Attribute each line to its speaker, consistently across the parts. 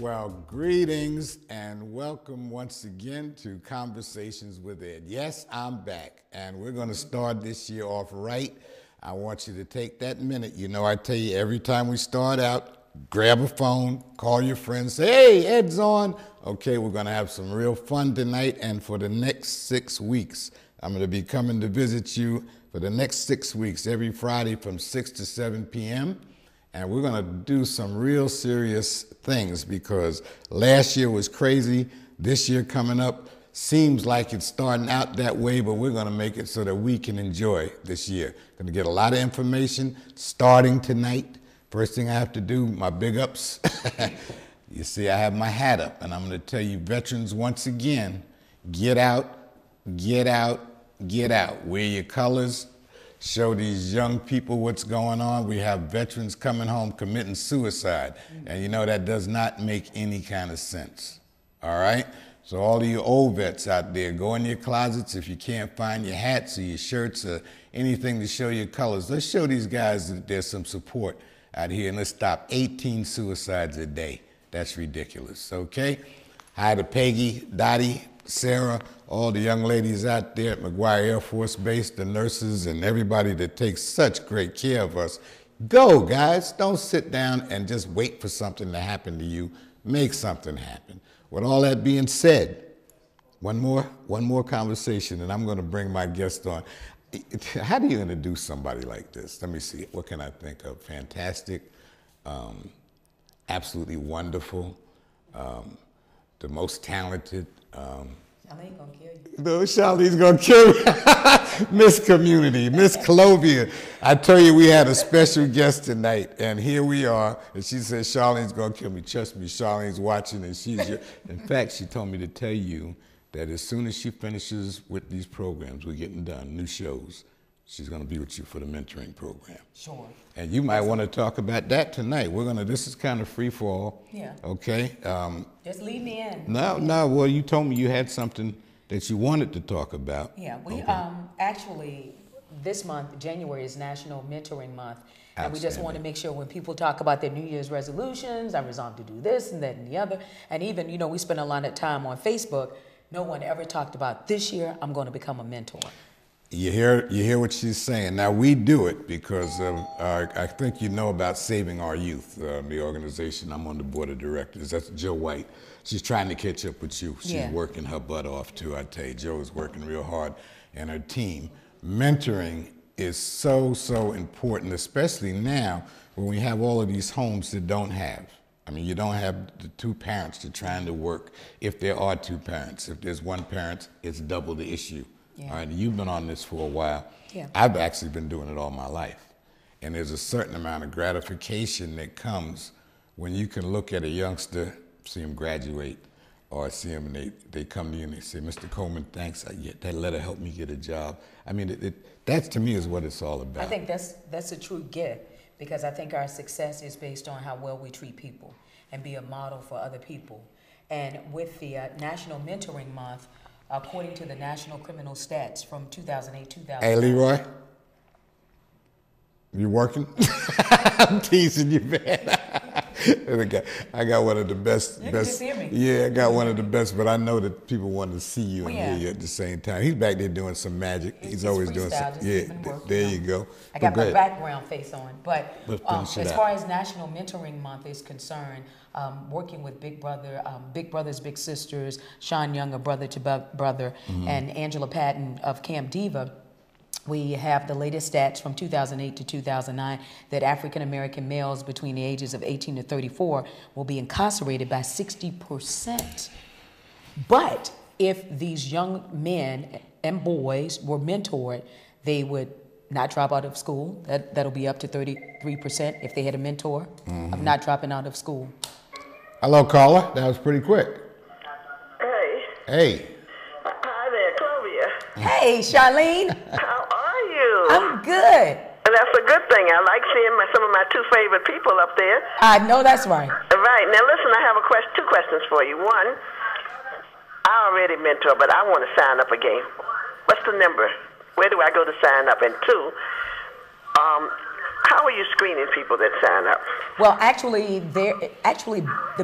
Speaker 1: Well, greetings and welcome once again to Conversations with Ed. Yes, I'm back, and we're going to start this year off right. I want you to take that minute. You know, I tell you every time we start out, grab a phone, call your friends, say, hey, Ed's on. Okay, we're going to have some real fun tonight, and for the next 6 weeks, I'm going to be coming to visit you for the next 6 weeks, every Friday from 6 to 7 p.m., and we're going to do some real serious things because last year was crazy. This year coming up seems like it's starting out that way, but we're going to make it so that we can enjoy this year. Going to get a lot of information starting tonight. First thing I have to do, my big ups. You see, I have my hat up, and I'm going to tell you, veterans, once again, get out, get out, get out. Wear your colors. Show these young people what's going on. We have veterans coming home committing suicide. And you know that does not make any kind of sense. All right? So all of you old vets out there, go in your closets. If you can't find your hats or your shirts or anything to show your colors, let's show these guys that there's some support out here, and let's stop 18 suicides a day. That's ridiculous, okay? Hi to Peggy, Dottie, Sarah, all the young ladies out there at McGuire Air Force Base, the nurses and everybody that takes such great care of us. Go, guys. Don't sit down and just wait for something to happen to you. Make something happen. With all that being said, one more conversation, and I'm going to bring my guest on. How do you introduce somebody like this? Let me see. What can I think of? Fantastic, absolutely wonderful, the most talented.
Speaker 2: Charlene gonna kill you.
Speaker 1: No, Charlene's gonna kill me. Miss Community, Miss Clovia. I tell you, we had a special guest tonight, and here we are. And she said, Charlene's gonna kill me. Trust me, Charlene's watching, and in fact, she told me to tell you that as soon as she finishes with these programs, we're getting done, new shows, she's gonna be with you for the mentoring program.
Speaker 2: Sure.
Speaker 1: And you might want to talk about that tonight. This is kind of free for all.
Speaker 2: Yeah.
Speaker 1: Okay?
Speaker 2: Just leave me in.
Speaker 1: No, well, you told me you had something that you wanted to talk about.
Speaker 2: Yeah, we
Speaker 1: okay.
Speaker 2: Actually, this month, January, is National Mentoring Month. And we just want to make sure when people talk about their New Year's resolutions, I resolved to do this and that and the other. And even, you know, we spend a lot of time on Facebook. No one ever talked about this year, I'm going to become a mentor.
Speaker 1: You hear what she's saying. Now, we do it because I think you know about Saving Our Youth, the organization. I'm on the board of directors. That's Joe White. She's trying to catch up with you. She's working her butt off, too. I tell you, Joe is working real hard, and her team. Mentoring is so, so important, especially now when we have all of these homes that don't have. I mean, you don't have the two parents that are trying to work. If there are two parents, if there's one parent, it's double the issue. Yeah. All right, you've been on this for a while. Yeah. I've actually been doing it all my life. And there's a certain amount of gratification that comes when you can look at a youngster, see him graduate, or see him and they come to you and they say, Mr. Coleman, thanks, that letter helped me get a job. I mean, that to me is what it's all about.
Speaker 2: I think that's a true gift, because I think our success is based on how well we treat people and be a model for other people. And with the National Mentoring Month, according to the National Criminal Stats from 2008-2009.
Speaker 1: Hey, Leroy, you working? I'm teasing you, man. I got one of the best.
Speaker 2: You can just hear me.
Speaker 1: Yeah, I got one of the best, but I know that people want to see you and hear you at the same time. He's back there doing some magic. He's always doing something. Yeah, there you go.
Speaker 2: I got my background face on. But as far as National Mentoring Month is concerned, working with Big Brother, Big Brothers Big Sisters, Sean Young, a brother to brother, and Angela Patton of Camp Diva, we have the latest stats from 2008 to 2009 that African-American males between the ages of 18 to 34 will be incarcerated by 60%. But if these young men and boys were mentored, they would not drop out of school. That'll be up to 33% if they had a mentor of not dropping out of school.
Speaker 1: Hello, caller. That was pretty quick.
Speaker 3: Hey.
Speaker 1: Hey.
Speaker 3: Hi there, Clovia.
Speaker 2: Hey, Charlene.
Speaker 3: How are you?
Speaker 2: I'm good.
Speaker 3: That's a good thing. I like seeing some of my two favorite people up there.
Speaker 2: I know that's right.
Speaker 3: Right. Now, listen, I have two questions for you. One, I already mentor, but I want to sign up again. What's the number? Where do I go to sign up? And two, How are you screening people that sign up?
Speaker 2: Well, actually, the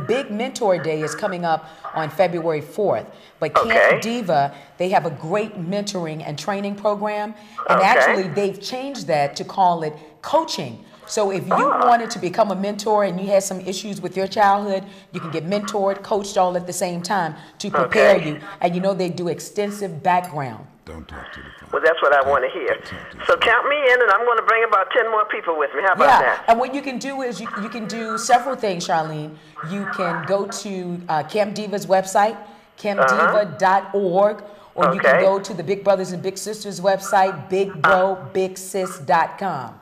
Speaker 2: big mentor day is coming up on February 4th. But Camp Diva, they have a great mentoring and training program. And actually, they've changed that to call it coaching. So if you wanted to become a mentor and you had some issues with your childhood, you can get mentored, coached all at the same time to prepare you. And you know they do extensive background.
Speaker 1: Don't talk to the phone.
Speaker 3: Well, that's what I want to hear. So count me in, and I'm going to bring about 10 more people with me. How about that?
Speaker 2: And what you can do is you can do several things, Charlene. You can go to Camp Diva's website, campdiva.org, or you can go to the Big Brothers and Big Sisters website, bigbrobigsis.com.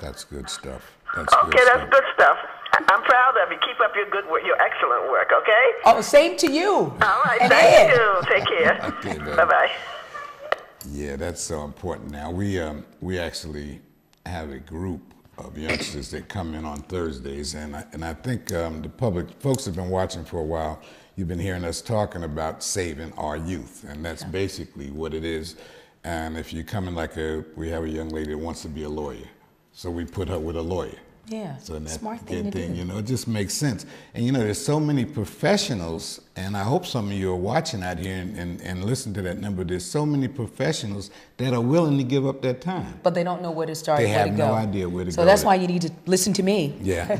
Speaker 1: That's good stuff.
Speaker 3: That's good stuff. I'm proud of you. Keep up your good work, your excellent work, okay?
Speaker 2: Oh, same to you.
Speaker 3: All right, thank you. Take care.
Speaker 1: Okay,
Speaker 3: bye-bye.
Speaker 1: Yeah, that's so important. Now, we actually have a group of youngsters that come in on Thursdays, and I think the public, folks have been watching for a while. You've been hearing us talking about saving our youth, and that's basically what it is. And if you come in we have a young lady that wants to be a lawyer, so we put her with a lawyer.
Speaker 2: Yeah,
Speaker 1: so that
Speaker 2: smart thing to do.
Speaker 1: You know, it just makes sense. And you know, there's so many professionals, and I hope some of you are watching out here and listen to that number. There's so many professionals that are willing to give up their time.
Speaker 2: But they don't know where to start,
Speaker 1: They have no idea where to go.
Speaker 2: So that's why you need to listen to me.
Speaker 1: Yeah,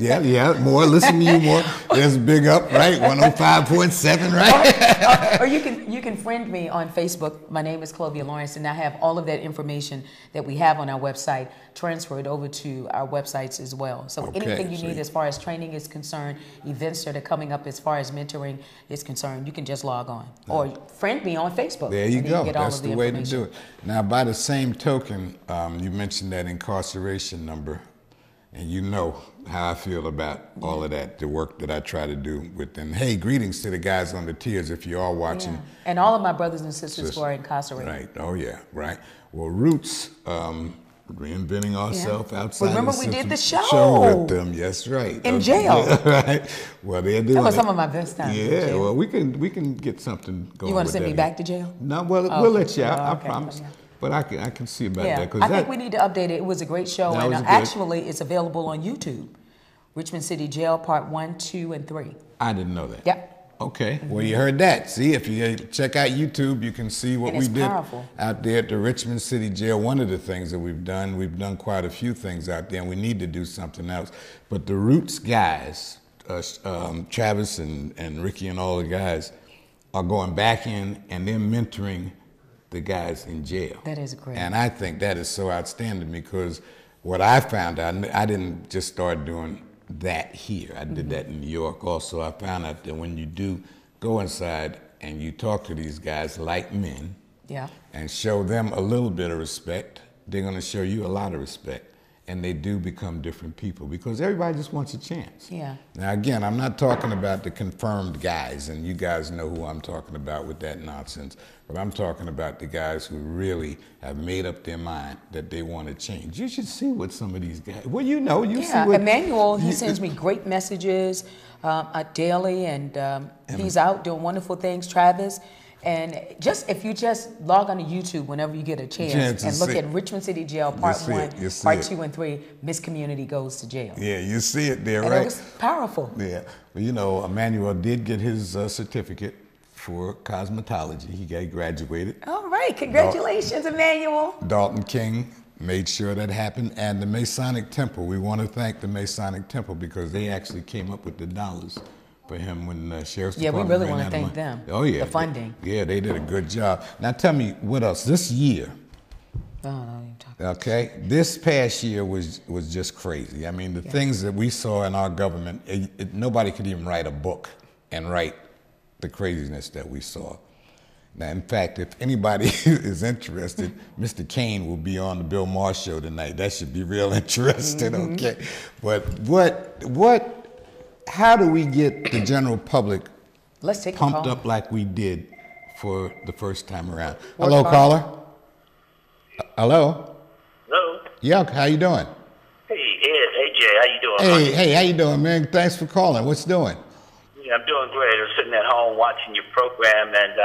Speaker 1: more. Listen to you more. There's Big Up, right? 105.7, right?
Speaker 2: Or you can friend me on Facebook. My name is Clovia Lawrence, and I have all of that information that we have on our website transferred over to our websites as well. So anything you need as far as training is concerned, events that are coming up as far as mentoring is concerned, you can just log on. Or friend me on Facebook.
Speaker 1: There you go. That's the way to do it. Now, by the same token, you mentioned that incarceration number, and you know how I feel about all of that, the work that I try to do with them. Hey, greetings to the guys on the tiers if you are watching.
Speaker 2: And all of my brothers and sisters who are incarcerated.
Speaker 1: Right. Oh, yeah. Right. Well, Roots, reinventing ourselves outside.
Speaker 2: Remember we did the show
Speaker 1: with them. Yes, right.
Speaker 2: In jail.
Speaker 1: Right. Well, they're doing
Speaker 2: that was some of my best times.
Speaker 1: Yeah. Well, we can get something going.
Speaker 2: You want to send me back to jail?
Speaker 1: No. Well, we'll let you out. I promise. But I can see about that.
Speaker 2: I think we need to update it. It was a great show, and actually, it's available on YouTube. Richmond City Jail Part 1, 2, and 3.
Speaker 1: I didn't know that.
Speaker 2: Yep.
Speaker 1: Okay, well, you heard that. See, if you check out YouTube, you can see what we did out there at the Richmond City Jail. One of the things that we've done quite a few things out there, and we need to do something else. But the Roots guys, Travis and Ricky and all the guys, are going back in and they're mentoring the guys in jail.
Speaker 2: That is great.
Speaker 1: And I think that is so outstanding because what I found out, I didn't just start doing that here. I did that in New York also. I found out that when you do go inside and you talk to these guys like men and show them a little bit of respect, they're going to show you a lot of respect. And they do become different people because everybody just wants a chance.
Speaker 2: Yeah.
Speaker 1: Now, again, I'm not talking about the confirmed guys, and you guys know who I'm talking about with that nonsense, but I'm talking about the guys who really have made up their mind that they want to change. You should see what some of these guys, well, you know, you see what...
Speaker 2: Emmanuel, he sends me great messages daily, and he's out doing wonderful things. Travis. And if you just log on to YouTube whenever you get a chance and look at Richmond City Jail Part 1, Part 2, and 3, Miss Community Goes to Jail.
Speaker 1: Yeah, you see it there,
Speaker 2: and
Speaker 1: right?
Speaker 2: It was powerful.
Speaker 1: Yeah. Well, you know, Emmanuel did get his certificate for cosmetology. He graduated.
Speaker 2: All right. Congratulations, Emmanuel.
Speaker 1: Dalton King made sure that happened. And the Masonic Temple, we want to thank the Masonic Temple because they actually came up with the dollars for him when the Sheriff's Department
Speaker 2: we really want to thank them.
Speaker 1: Oh, yeah.
Speaker 2: The funding.
Speaker 1: Yeah, they did a good job. Now, tell me, what else? This year, okay, this past year was just crazy. I mean, the things that we saw in our government, nobody could even write a book and write the craziness that we saw. Now, in fact, if anybody is interested, Mr. Kane will be on the Bill Maher show tonight. That should be real interesting, okay? But how do we get the general public pumped up like we did for the first time around? Hello, caller. Hello.
Speaker 4: Hello.
Speaker 1: Yeah, how you doing?
Speaker 4: Hey, Ed. Hey, Jay. How you doing?
Speaker 1: Hey, how you doing, man? Thanks for calling. What's doing?
Speaker 4: Yeah, I'm doing great. I'm sitting at home watching your program, and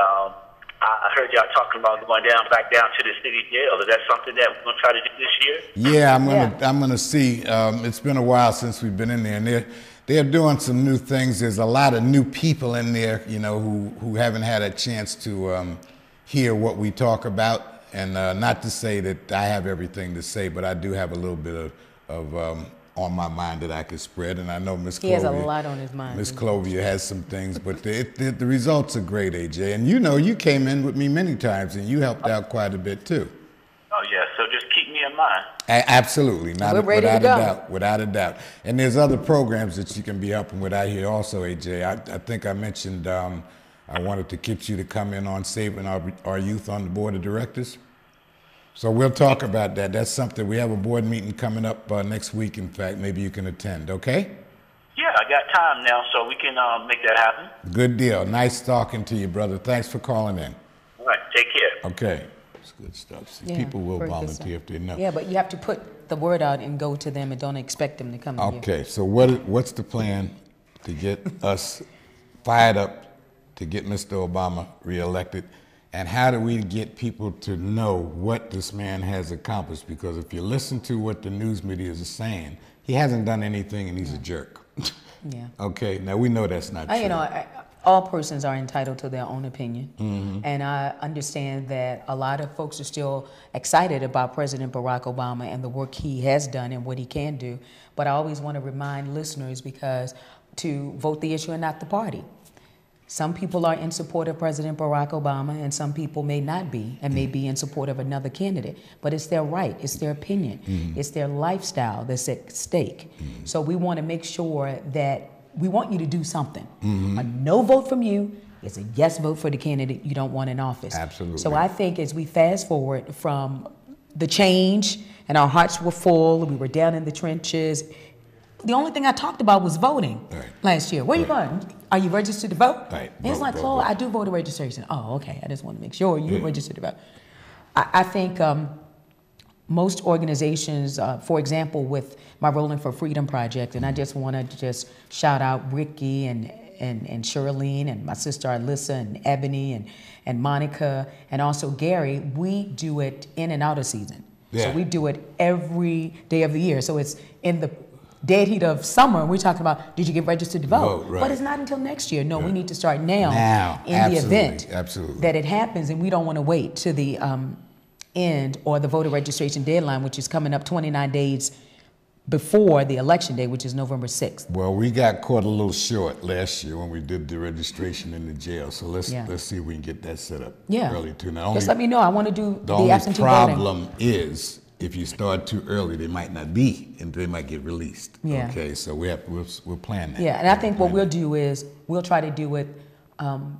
Speaker 4: I heard y'all talking about going back down to the city jail. Is that something that we're going to try to do this year?
Speaker 1: Yeah, I'm gonna see. It's been a while since we've been in there, and they're doing some new things. There's a lot of new people in there, you know, who haven't had a chance to hear what we talk about. And not to say that I have everything to say, but I do have a little bit of on my mind that I could spread. And I know Miss Clovia.
Speaker 2: He has a lot on his mind.
Speaker 1: Miss Clovia has some things, but the results are great, AJ. And you know, you came in with me many times, and you helped out quite a bit too.
Speaker 4: Oh yeah, so just keep me in mind.
Speaker 1: Absolutely,
Speaker 2: We're ready to go.
Speaker 1: Without a doubt. And there's other programs that you can be helping with out here also, AJ. I think I mentioned I wanted to get you to come in on saving our youth on the board of directors. So we'll talk about that. That's something. We have a board meeting coming up next week. In fact, maybe you can attend. Okay?
Speaker 4: Yeah, I got time now, so we can make that happen.
Speaker 1: Good deal. Nice talking to you, brother. Thanks for calling in.
Speaker 4: All right, take care.
Speaker 1: Okay. It's good stuff. See, people will volunteer if they know.
Speaker 2: Yeah, but you have to put the word out and go to them, and don't expect them to come to you.
Speaker 1: Okay. So what's the plan to get us fired up to get Mr. Obama reelected? And how do we get people to know what this man has accomplished? Because if you listen to what the news media is saying, he hasn't done anything and he's a jerk.
Speaker 2: Yeah.
Speaker 1: Okay, now we know that's not true.
Speaker 2: You know, all persons are entitled to their own opinion. Mm-hmm. And I understand that a lot of folks are still excited about President Barack Obama and the work he has done and what he can do. But I always want to remind listeners to vote the issue and not the party. Some people are in support of President Barack Obama, and some people may not be, and may be in support of another candidate. But it's their right, it's their opinion, it's their lifestyle that's at stake. So we want to make sure that we want you to do something. A no vote from you is a yes vote for the candidate you don't want in office.
Speaker 1: Absolutely.
Speaker 2: So I think as we fast forward from the change, and our hearts were full, we were down in the trenches. The only thing I talked about was voting last year. Where are you going? Are you registered to vote?
Speaker 1: Right.
Speaker 2: And it's like, Chloe, I do voter registration. Oh, okay. I just want to make sure you're registered to vote. I think most organizations, for example, with my Rolling for Freedom project, and I just want to shout out Ricky and Shirlene and my sister Alyssa and Ebony and Monica and also Gary. We do it in and out of season. Yeah. So we do it every day of the year. So it's in the dead heat of summer, we're talking about, did you get registered to vote?
Speaker 1: Right.
Speaker 2: But it's not until next year. No, we need to start now in the event that it happens, and we don't want to wait to the end or the voter registration deadline, which is coming up 29 days before the election day, which is November 6th.
Speaker 1: Well, we got caught a little short last year when we did the registration in the jail, so let's see if we can get that set up early too. Now,
Speaker 2: just let me know. I want to do the absentee
Speaker 1: voting. The
Speaker 2: voting.
Speaker 1: problem is, if you start too early, they might not be, and they might get released.
Speaker 2: Yeah.
Speaker 1: Okay, so we'll plan that.
Speaker 2: Yeah, and I think what we'll do is we'll try to do it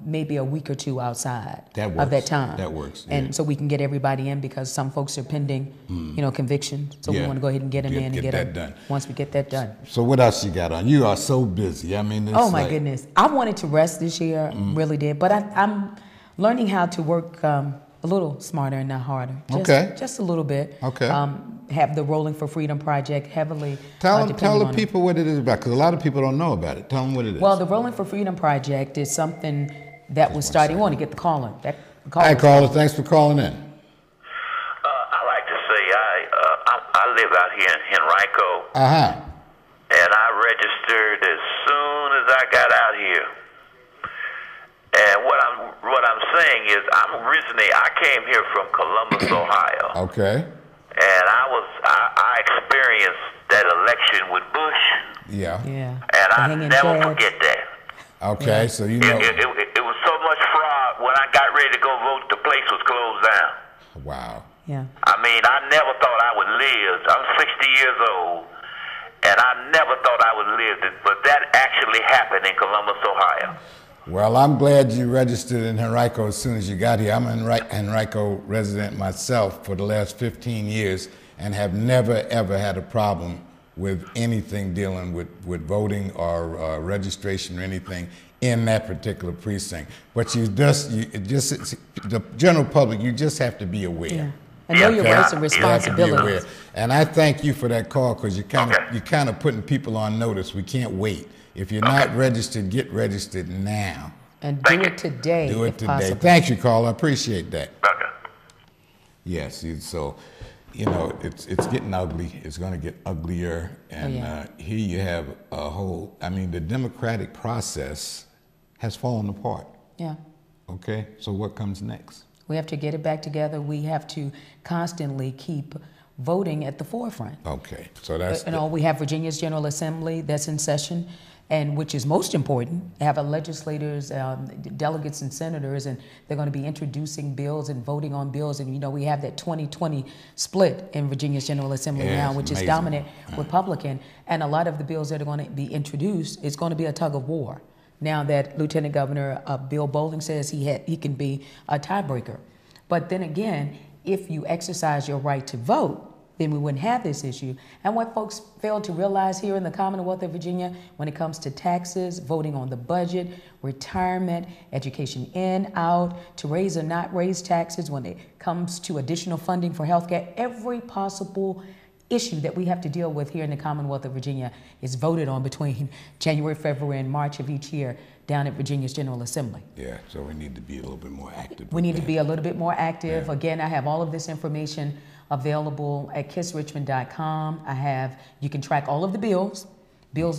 Speaker 2: maybe a week or two outside of that time.
Speaker 1: That works.
Speaker 2: And so we can get everybody in, because some folks are pending, conviction. So we want to go ahead and get them in and get that done. Once we get that done.
Speaker 1: So what else you got on? You are so busy. I mean,
Speaker 2: oh my goodness! I wanted to rest this year, really did, but I'm learning how to work a little smarter and not harder. Just a little bit.
Speaker 1: Okay.
Speaker 2: Have the Rolling for Freedom project heavily.
Speaker 1: Tell the people what it is about, because a lot of people don't know about it. Tell them what it is.
Speaker 2: Well, the Rolling for Freedom project is something that was started. You want to get the caller.
Speaker 1: Hi, caller. Thanks for calling in.
Speaker 4: I like to say I live out here in Henrico. And I registered as soon as I got out here. And what I'm saying is, I came here from Columbus, Ohio.
Speaker 1: Okay.
Speaker 4: And I experienced that election with Bush.
Speaker 1: Yeah.
Speaker 4: And I never forget that.
Speaker 1: Okay, so you know.
Speaker 4: It was so much fraud. When I got ready to go vote, the place was closed down.
Speaker 1: Wow.
Speaker 2: Yeah.
Speaker 4: I mean, I never thought I would live. I'm 60 years old, and I never thought I would live. But that actually happened in Columbus, Ohio.
Speaker 1: Well, I'm glad you registered in Henrico as soon as you got here. I'm an Henrico resident myself for the last 15 years and have never, ever had a problem with anything dealing with voting or registration or anything in that particular precinct. But the general public, you just have to be aware.
Speaker 2: Yeah. And know your rights and responsibilities.
Speaker 1: And I thank you for that call, because you're kind of putting people on notice. We can't wait. If you're not registered, get registered now.
Speaker 2: And do it today.
Speaker 1: Do it
Speaker 2: if
Speaker 1: today.
Speaker 2: possible.
Speaker 1: Thank you, Carl. I appreciate that.
Speaker 4: Okay.
Speaker 1: Yes, so, you know, it's getting ugly. It's going to get uglier. And here you have a whole, I mean, the democratic process has fallen apart.
Speaker 2: Yeah.
Speaker 1: Okay, so what comes next?
Speaker 2: We have to get it back together. We have to constantly keep voting at the forefront.
Speaker 1: Okay, so that's...
Speaker 2: You know, we have Virginia's General Assembly that's in session, and which is most important. They have legislators, delegates and senators, and they're going to be introducing bills and voting on bills. And, you know, we have that 20-20 split in Virginia's General Assembly now, which is dominant Republican. And a lot of the bills that are going to be introduced, it's going to be a tug of war. Now that Lieutenant Governor Bill Bolling says he can be a tiebreaker. But then again, if you exercise your right to vote, then we wouldn't have this issue. And what folks fail to realize here in the Commonwealth of Virginia, when it comes to taxes, voting on the budget, retirement, education in, out, to raise or not raise taxes, when it comes to additional funding for healthcare, every possible issue that we have to deal with here in the Commonwealth of Virginia is voted on between January, February, and March of each year down at Virginia's General Assembly.
Speaker 1: Yeah, so we need to be a little bit more active.
Speaker 2: We need to be a little bit more active. Yeah. Again, I have all of this information available at kissrichmond.com. You can track all of the bills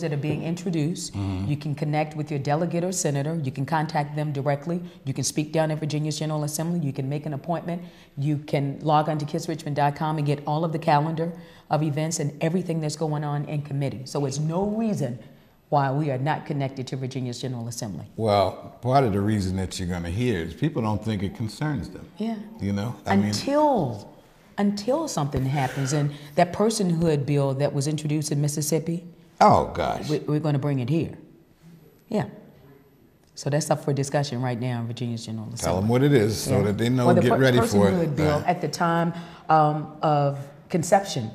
Speaker 2: that are being introduced. Mm-hmm. You can connect with your delegate or senator. You can contact them directly. You can speak down at Virginia's General Assembly. You can make an appointment. You can log on to kissrichmond.com and get all of the calendar of events and everything that's going on in committee. So it's no reason why we are not connected to Virginia's General Assembly.
Speaker 1: Well, part of the reason that you're going to hear is people don't think it concerns them.
Speaker 2: Yeah.
Speaker 1: You know?
Speaker 2: Until something happens. And that personhood bill that was introduced in Mississippi,
Speaker 1: oh, gosh.
Speaker 2: We're going to bring it here. Yeah. So that's up for discussion right now in Virginia's General Assembly.
Speaker 1: Tell them what it is so that they know, get ready for it.
Speaker 2: The personhood bill at the time of conception,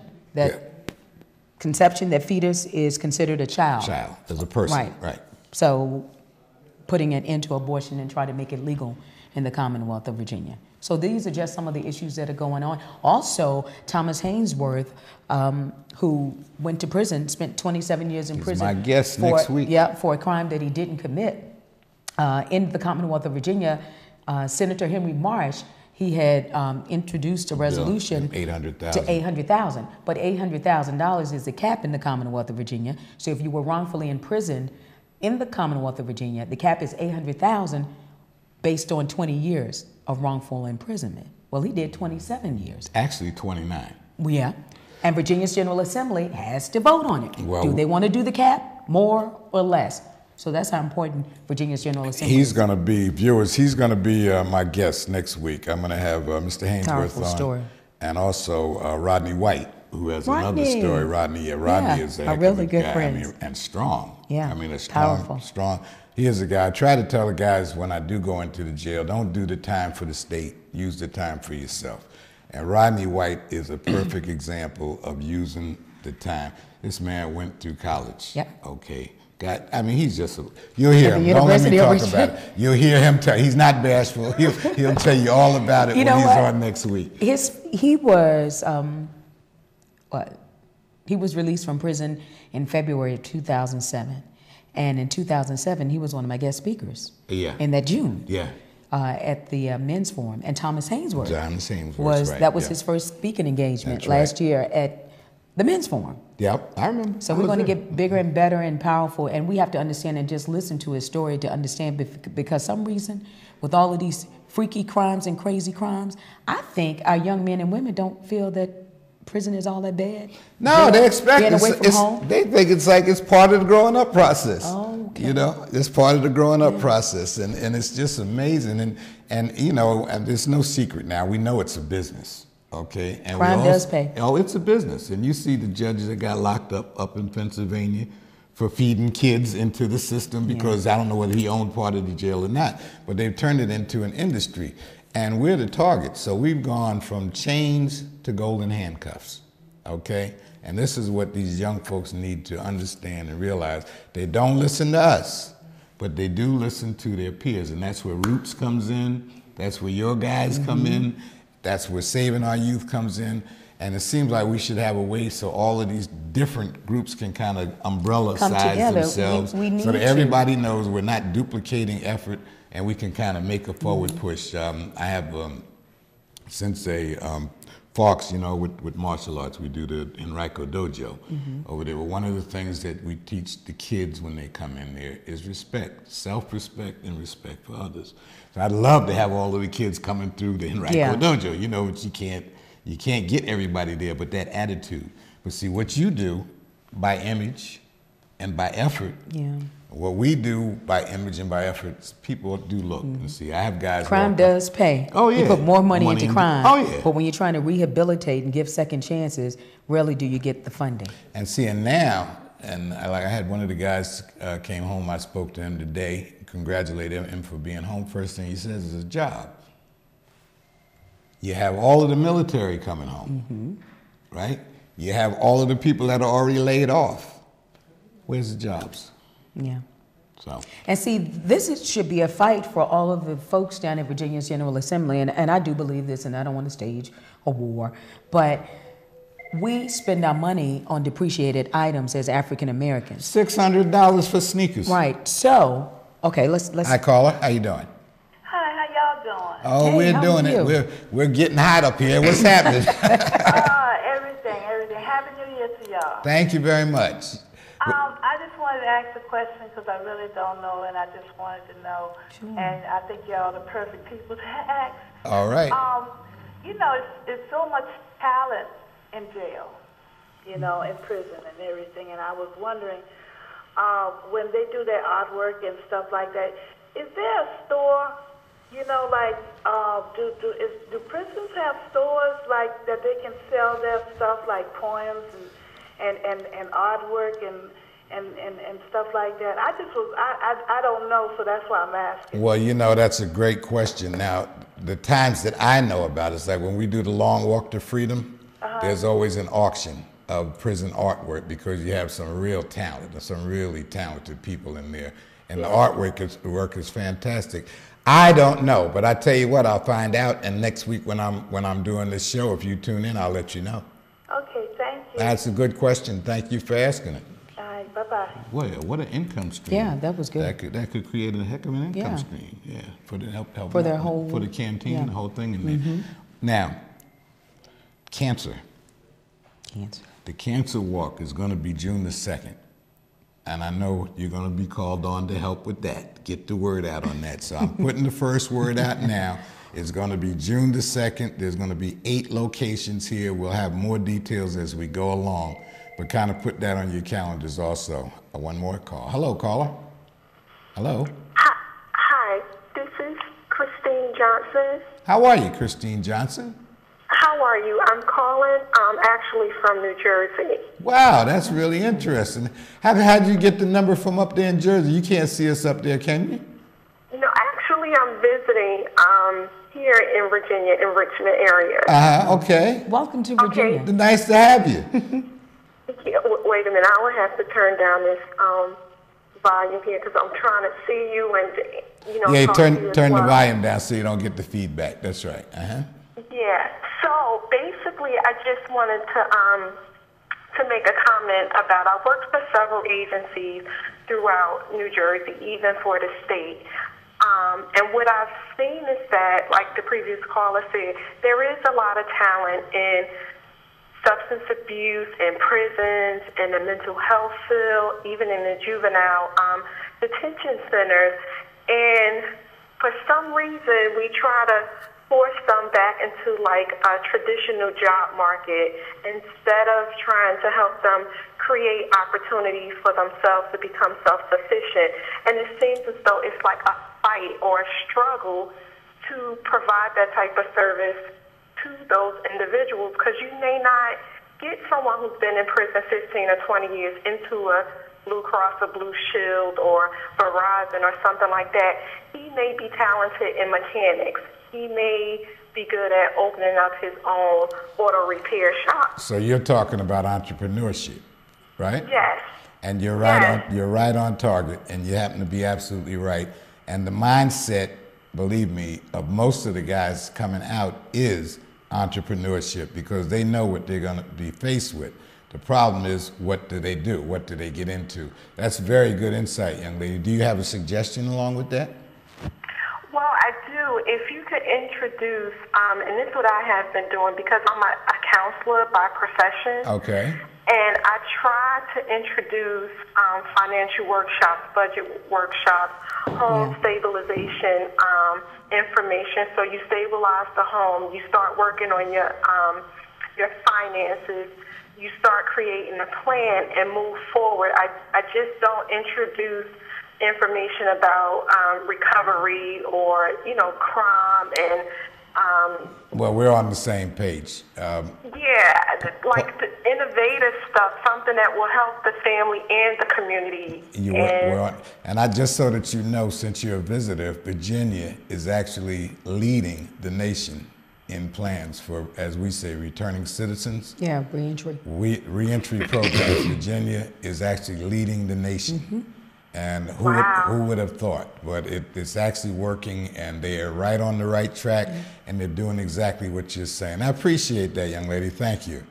Speaker 2: conception, that fetus is considered a child.
Speaker 1: Child, as a person. Right.
Speaker 2: So putting it into abortion and try to make it legal in the Commonwealth of Virginia. So these are just some of the issues that are going on. Also, Thomas Hainsworth, who went to prison, spent 27 years in prison.
Speaker 1: My guest next week.
Speaker 2: Yeah, for a crime that he didn't commit. In the Commonwealth of Virginia, Senator Henry Marsh, he had introduced a resolution to $800,000. But $800,000 is the cap in the Commonwealth of Virginia. So if you were wrongfully imprisoned in the Commonwealth of Virginia, the cap is $800,000 based on 20 years of wrongful imprisonment. Well, he did 27 years.
Speaker 1: Actually, 29.
Speaker 2: Yeah. And Virginia's General Assembly has to vote on it. Well, do they want to do the cap, more or less? So that's how important Virginia's General Assembly is.
Speaker 1: He's going to be, viewers, he's going to be my guest next week. I'm going to have Mr. Hainsworth on.
Speaker 2: Story.
Speaker 1: And also Rodney White, who has another story. Rodney is
Speaker 2: a really good friend.
Speaker 1: I mean, and strong.
Speaker 2: Yeah,
Speaker 1: I mean, a strong. He is a guy. I try to tell the guys when I do go into the jail, don't do the time for the state, use the time for yourself. And Rodney White is a perfect example of using the time. This man went through college.
Speaker 2: Yep.
Speaker 1: Okay. I mean, he's just you'll hear him. Don't let me talk about it. You'll hear him tell. He's not bashful. He'll tell you all about it when he's on next week.
Speaker 2: He was he was released from prison in February of 2007. And in 2007, he was one of my guest speakers.
Speaker 1: Yeah.
Speaker 2: In that June.
Speaker 1: Yeah.
Speaker 2: At the Men's Forum. And Thomas Hainsworth.
Speaker 1: Was
Speaker 2: that was his first speaking engagement last year at the Men's Forum.
Speaker 1: Yep, I remember.
Speaker 2: So we're going to get bigger and better and powerful, and we have to understand and just listen to his story to understand, because some reason, with all of these freaky crimes and crazy crimes, I think our young men and women don't feel that prison is all that bad.
Speaker 1: No, they expect
Speaker 2: getting away from home.
Speaker 1: They think it's like it's part of the growing up process.
Speaker 2: Oh, okay.
Speaker 1: You know, it's part of the growing up process, and it's just amazing. And you know, and there's no secret now. We know it's a business. Okay, and
Speaker 2: crime does pay.
Speaker 1: Oh, it's a business, and you see the judges that got locked up in Pennsylvania for feeding kids into the system because I don't know whether he owned part of the jail or not, but they've turned it into an industry, and we're the target. So we've gone from chains to golden handcuffs. Okay, and this is what these young folks need to understand and realize. They don't listen to us, but they do listen to their peers, and that's where Roots comes in. That's where your guys come in. That's where Saving Our Youth comes in. And it seems like we should have a way so all of these different groups can kind of umbrella size themselves so that everybody knows we're not duplicating effort and we can kind of make a forward push. I have Sensei Fox, you know, with martial arts, we do the Enrico Dojo over there. But one of the things that we teach the kids when they come in there is respect, self-respect and respect for others. So I'd love to have all of the kids coming through the Enrico Dojo, you know, but you can't get everybody there, but that attitude. But see, what you do by image and by effort, what we do by image and by effort, people do look and see. I have guys.
Speaker 2: Crime does pay.
Speaker 1: Oh, yeah.
Speaker 2: You put more money into crime.
Speaker 1: Oh, yeah.
Speaker 2: But when you're trying to rehabilitate and give second chances, rarely do you get the funding.
Speaker 1: And see, and now, and I had one of the guys came home, I spoke to him today, congratulated him for being home. First thing he says is a job. You have all of the military coming home, right? You have all of the people that are already laid off. Where's the jobs?
Speaker 2: Yeah.
Speaker 1: So.
Speaker 2: And see, should be a fight for all of the folks down at Virginia's General Assembly, and I do believe this, and I don't want to stage a war, but we spend our money on depreciated items as African Americans.
Speaker 1: $600 for sneakers.
Speaker 2: Right. So, okay, let's.
Speaker 1: Hi, caller. How you doing?
Speaker 5: Hi, how y'all doing?
Speaker 1: Oh,
Speaker 2: hey,
Speaker 1: we're doing it. We're getting hot up here. What's happening?
Speaker 5: Everything. Happy New Year to y'all.
Speaker 1: Thank you very much.
Speaker 5: I just wanted to ask a question because I really don't know, and I just wanted to know.
Speaker 2: Sure.
Speaker 5: And I think y'all are the perfect people to ask.
Speaker 1: All right.
Speaker 5: You know, it's so much talent in jail, you know, in prison and everything. And I was wondering, when they do their artwork and stuff like that, is there a store? You know, like, do prisons have stores like that they can sell their stuff, like poems and artwork and stuff like that? I don't know, so that's why I'm asking.
Speaker 1: Well, you know, that's a great question. Now, the times that I know about it's like when we do the Long Walk to Freedom, there's always an auction of prison artwork because you have some real talent, some really talented people in there, and the artwork is fantastic. I don't know, but I tell you what, I'll find out, and next week when I'm doing this show, if you tune in, I'll let you know.
Speaker 5: Okay, thank you.
Speaker 1: That's a good question. Thank you for asking it.
Speaker 5: All right, bye-bye.
Speaker 1: Well, what an income stream.
Speaker 2: Yeah, that was good.
Speaker 1: That could create a heck of an income stream. Yeah, for the help
Speaker 2: for their whole,
Speaker 1: for the canteen, the whole thing in there. Now, cancer. The cancer walk is going to be June the 2nd. And I know you're going to be called on to help with that. Get the word out on that. So I'm putting the first word out now. It's going to be June the 2nd. There's going to be 8 locations here. We'll have more details as we go along. But kind of put that on your calendars also. One more call. Hello, caller. Hello.
Speaker 6: Hi, this is Christine Johnson.
Speaker 1: How are you, Christine Johnson?
Speaker 6: How are you? I'm calling actually from New Jersey.
Speaker 1: Wow, that's really interesting. How did you get the number from up there in Jersey? You can't see us up there, can you?
Speaker 6: No, actually I'm visiting here in Virginia, in Richmond area.
Speaker 1: Okay.
Speaker 2: Welcome to Virginia.
Speaker 1: Okay. Nice to have you.
Speaker 6: Wait a minute, I will have to turn down this volume here because I'm trying to see you and, you know.
Speaker 1: Yeah, turn the volume down so you don't get the feedback. That's right.
Speaker 6: Yeah. So basically, I just wanted to make a comment about, I worked for several agencies throughout New Jersey, even for the state. And what I've seen is that, like the previous caller said, there is a lot of talent in substance abuse in prisons, in the mental health field, even in the juvenile detention centers. And for some reason, we try to force them back into like a traditional job market instead of trying to help them create opportunities for themselves to become self-sufficient. And it seems as though it's like a fight or a struggle to provide that type of service to those individuals, because you may not get someone who's been in prison 15 or 20 years into a Blue Cross or Blue Shield or Verizon or something like that. He may be talented in mechanics. He may be good at opening up his own auto repair shop.
Speaker 1: So you're talking about entrepreneurship, right?
Speaker 6: Yes.
Speaker 1: And you're right you're right on target, and you happen to be absolutely right. And the mindset, believe me, of most of the guys coming out is entrepreneurship because they know what they're going to be faced with. The problem is, what do they do? What do they get into? That's very good insight, young lady. Do you have a suggestion along with that?
Speaker 6: Well, I do. If you could introduce, and this is what I have been doing because I'm a counselor by profession.
Speaker 1: Okay.
Speaker 6: And I try to introduce financial workshops, budget workshops, home stabilization information. So you stabilize the home, you start working on your finances, you start creating a plan and move forward. I just don't introduce information about recovery or, crime and
Speaker 1: well, we're on the same page.
Speaker 6: Like the innovative stuff, something that will help the family and the community.
Speaker 1: And I just so that you know, since you're a visitor, Virginia is actually leading the nation in plans for, as we say, returning citizens.
Speaker 2: Yeah, reentry.
Speaker 1: Reentry programs. Virginia is actually leading the nation. Mm-hmm. And who would have thought? But it's actually working, and they are right on the right track, and they're doing exactly what you're saying. I appreciate that, young lady. Thank you.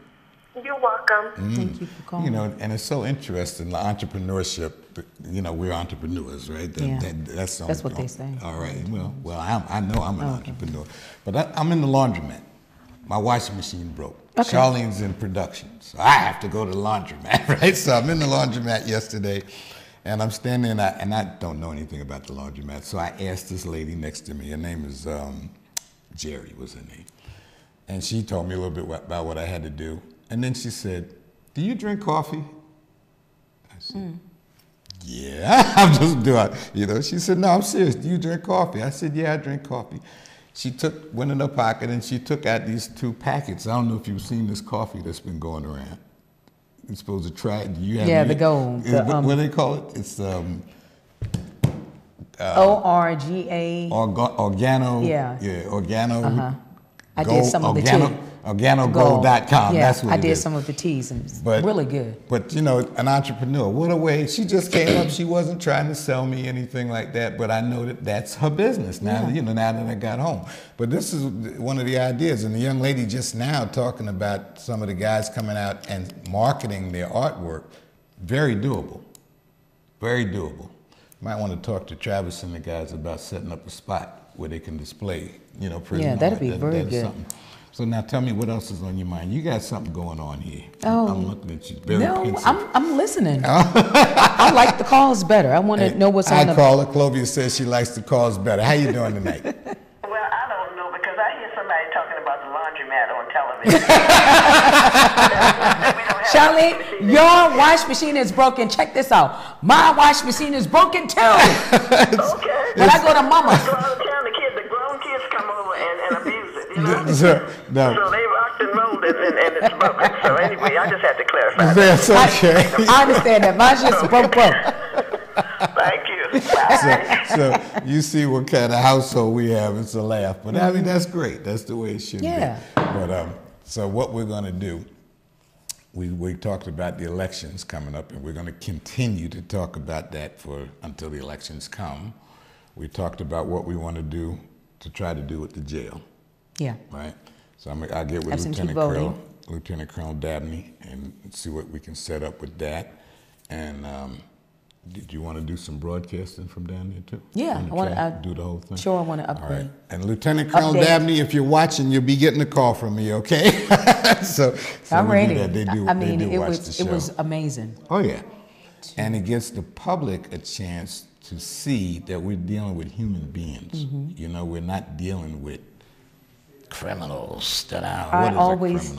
Speaker 6: You're welcome.
Speaker 2: Thank you for calling.
Speaker 1: And it's so interesting, the entrepreneurship. We're entrepreneurs, right? That's
Speaker 2: what they say.
Speaker 1: All right. Well, I know I'm an entrepreneur, but I'm in the laundromat. My washing machine broke. Okay. Charlene's in production, so I have to go to the laundromat, right? So I'm in the laundromat yesterday. And I'm standing, and I don't know anything about the laundromat, so I asked this lady next to me. Her name is Jerry, was her name. And she told me a little bit about what I had to do. And then she said, "Do you drink coffee?" I said, "Yeah, I'm just doing." She said, "No, I'm serious. Do you drink coffee?" I said, "Yeah, I drink coffee." She went in her pocket, and she took out these 2 packets. I don't know if you've seen this coffee that's been going around. You're supposed to try it. Do you have
Speaker 2: the gold.
Speaker 1: What do they call it? It's
Speaker 2: ORGA.
Speaker 1: Organo.
Speaker 2: Yeah.
Speaker 1: Organo.
Speaker 2: I did some of the tea.
Speaker 1: Organogold.com.
Speaker 2: Yeah,
Speaker 1: That's what
Speaker 2: I did some of the teas, and it's really good.
Speaker 1: But an entrepreneur, what a way. She just came up. She wasn't trying to sell me anything like that, but I know that that's her business now. Now that I got home. But this is one of the ideas, and the young lady just now talking about some of the guys coming out and marketing their artwork. Very doable. Very doable. Might want to talk to Travis and the guys about setting up a spot where they can display, prison.
Speaker 2: Yeah, that'd be very good.
Speaker 1: Something. So now tell me what else is on your mind. You got something going on here.
Speaker 2: Oh,
Speaker 1: I'm looking at you very pensive.
Speaker 2: I'm listening. I like the calls better. I want to know what's on the...
Speaker 1: Caller Clovia says she likes the calls better. How you doing tonight?
Speaker 3: Well, I don't know because I hear somebody talking about the laundromat on television.
Speaker 2: Charlie, your wash machine is broken. Check this out. My wash machine is broken too.
Speaker 3: Okay.
Speaker 2: When I go to Mama's.
Speaker 3: The grown kids come over and abuse it.
Speaker 1: So
Speaker 3: they rocked and rolled and it's broken. So anyway, I just had to clarify.
Speaker 1: That's okay.
Speaker 2: I understand that. Mine's just broke.
Speaker 3: Thank you.
Speaker 1: So you see what kind of household we have. It's a laugh. But I mean, that's great. That's the way it should be. But so what we're going to do, we talked about the elections coming up, and we're going to continue to talk about that until the elections come. We talked about what we want to do to try to do with the jail. Yeah. Right? So I'll get with Lieutenant Colonel Dabney and see what we can set up with that. And did you want to do some broadcasting from down there too?
Speaker 2: Yeah.
Speaker 1: I want to do the whole thing?
Speaker 2: Sure, I want to upgrade.
Speaker 1: All right. And Lieutenant Colonel Dabney, if you're watching, you'll be getting a call from me, okay? so
Speaker 2: I'm ready.
Speaker 1: They do watch the show.
Speaker 2: It was amazing.
Speaker 1: Oh, yeah. And it gives the public a chance to see that we're dealing with human beings. Mm-hmm. We're not dealing with criminals.
Speaker 2: I always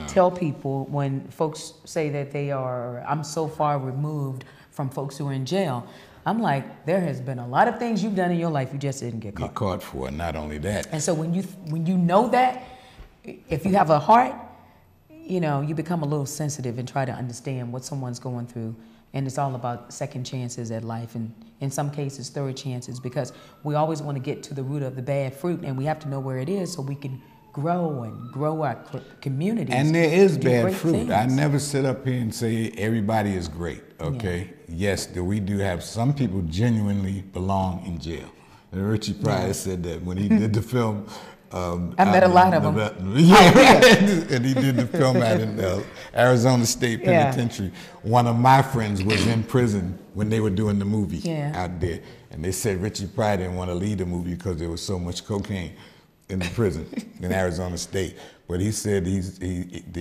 Speaker 2: tell people when folks say that I'm so far removed from folks who are in jail, I'm like, there has been a lot of things you've done in your life you just didn't get caught.
Speaker 1: Get caught for, not only that.
Speaker 2: And so when you know that, if you have a heart, you become a little sensitive and try to understand what someone's going through. And it's all about second chances at life, and in some cases, third chances, because we always want to get to the root of the bad fruit, and we have to know where it is so we can grow our communities.
Speaker 1: And there is bad fruit. Things. I never sit up here and say everybody is great, okay? Yeah. Yes, we do have some people genuinely belong in jail. And Richie Pryor said that when he did the film
Speaker 2: I met a lot of them.
Speaker 1: And he did the film out in Arizona State Penitentiary. One of my friends was in prison when they were doing the movie out there. And they said Richie Pryor didn't want to lead the movie because there was so much cocaine in the prison in Arizona State. But he said he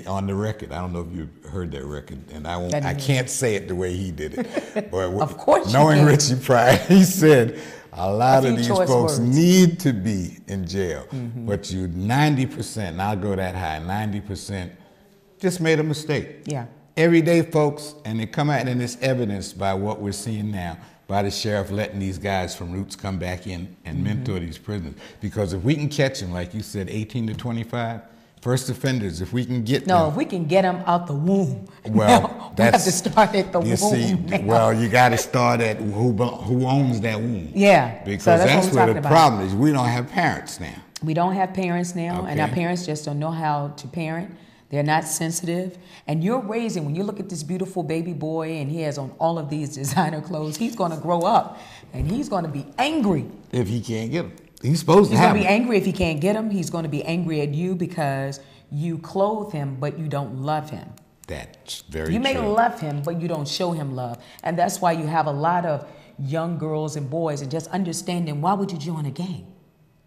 Speaker 1: on the record. I don't know if you heard that record, and I can't say it the way he did it. But
Speaker 2: of course,
Speaker 1: knowing Richie Pryor, he said a lot of these folks need to be in jail, but you 90%, and I'll go that high, 90% just made a mistake.
Speaker 2: Yeah.
Speaker 1: Everyday folks, and they come out, and it's evidenced by what we're seeing now, by the sheriff letting these guys from Roots come back in and mentor these prisoners. Because if we can catch them, like you said, 18 to 25, first offenders, if we can get them.
Speaker 2: No, if we can get them out the womb.
Speaker 1: Well,
Speaker 2: we have to start at the womb.
Speaker 1: See, well, you got to start at who owns that womb.
Speaker 2: Yeah.
Speaker 1: Because so that's where the problem is. We don't have parents now.
Speaker 2: We don't have parents now, and our parents just don't know how to parent. They're not sensitive. And you're raising, when you look at this beautiful baby boy and he has on all of these designer clothes, he's going to grow up and he's going to be angry.
Speaker 1: If he can't get them. He's supposed to have them.
Speaker 2: He's going to be angry if he can't get them. He's going to be angry at you because you clothe him, but you don't love him.
Speaker 1: That's very true.
Speaker 2: You may love him, but you don't show him love. And that's why you have a lot of young girls and boys and just understanding, why would you join a gang?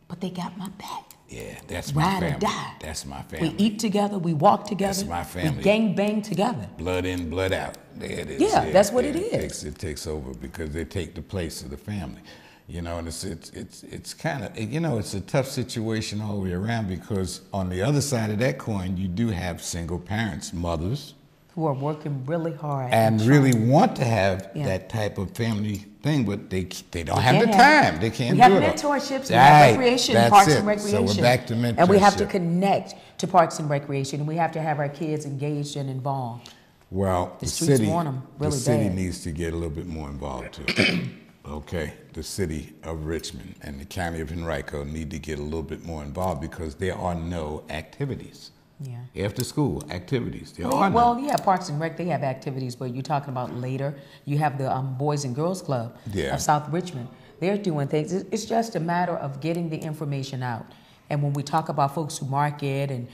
Speaker 2: But they got my back.
Speaker 1: Yeah, that's my family.
Speaker 2: Ride or die.
Speaker 1: That's my family.
Speaker 2: We eat together, we walk together.
Speaker 1: That's my family.
Speaker 2: We gang bang together.
Speaker 1: Blood in, blood out. There it is.
Speaker 2: Yeah, that's what it is.
Speaker 1: It takes over because they take the place of the family. You know, and it's kind of, you know, it's a tough situation all the way around because on the other side of that coin, you do have single parents, mothers.
Speaker 2: Who are working really hard.
Speaker 1: And really want to have that type of family thing, but they don't have the time. They can't do it.
Speaker 2: We have mentorships, we have recreation, parks and recreation.
Speaker 1: So we're back to mentorship.
Speaker 2: And we have to connect to parks and recreation, and we have to have our kids engaged and involved.
Speaker 1: Well,
Speaker 2: the city want them really
Speaker 1: the city
Speaker 2: bad.
Speaker 1: needs to get a little bit more involved too. Okay, the city of Richmond and the county of Henrico need to get a little bit more involved because there are no activities. Yeah. After school activities.
Speaker 2: Well, yeah, Parks and Rec, they have activities, but you're talking about later. You have the Boys and Girls Club of South Richmond. They're doing things. It's just a matter of getting the information out. And when we talk about folks who market and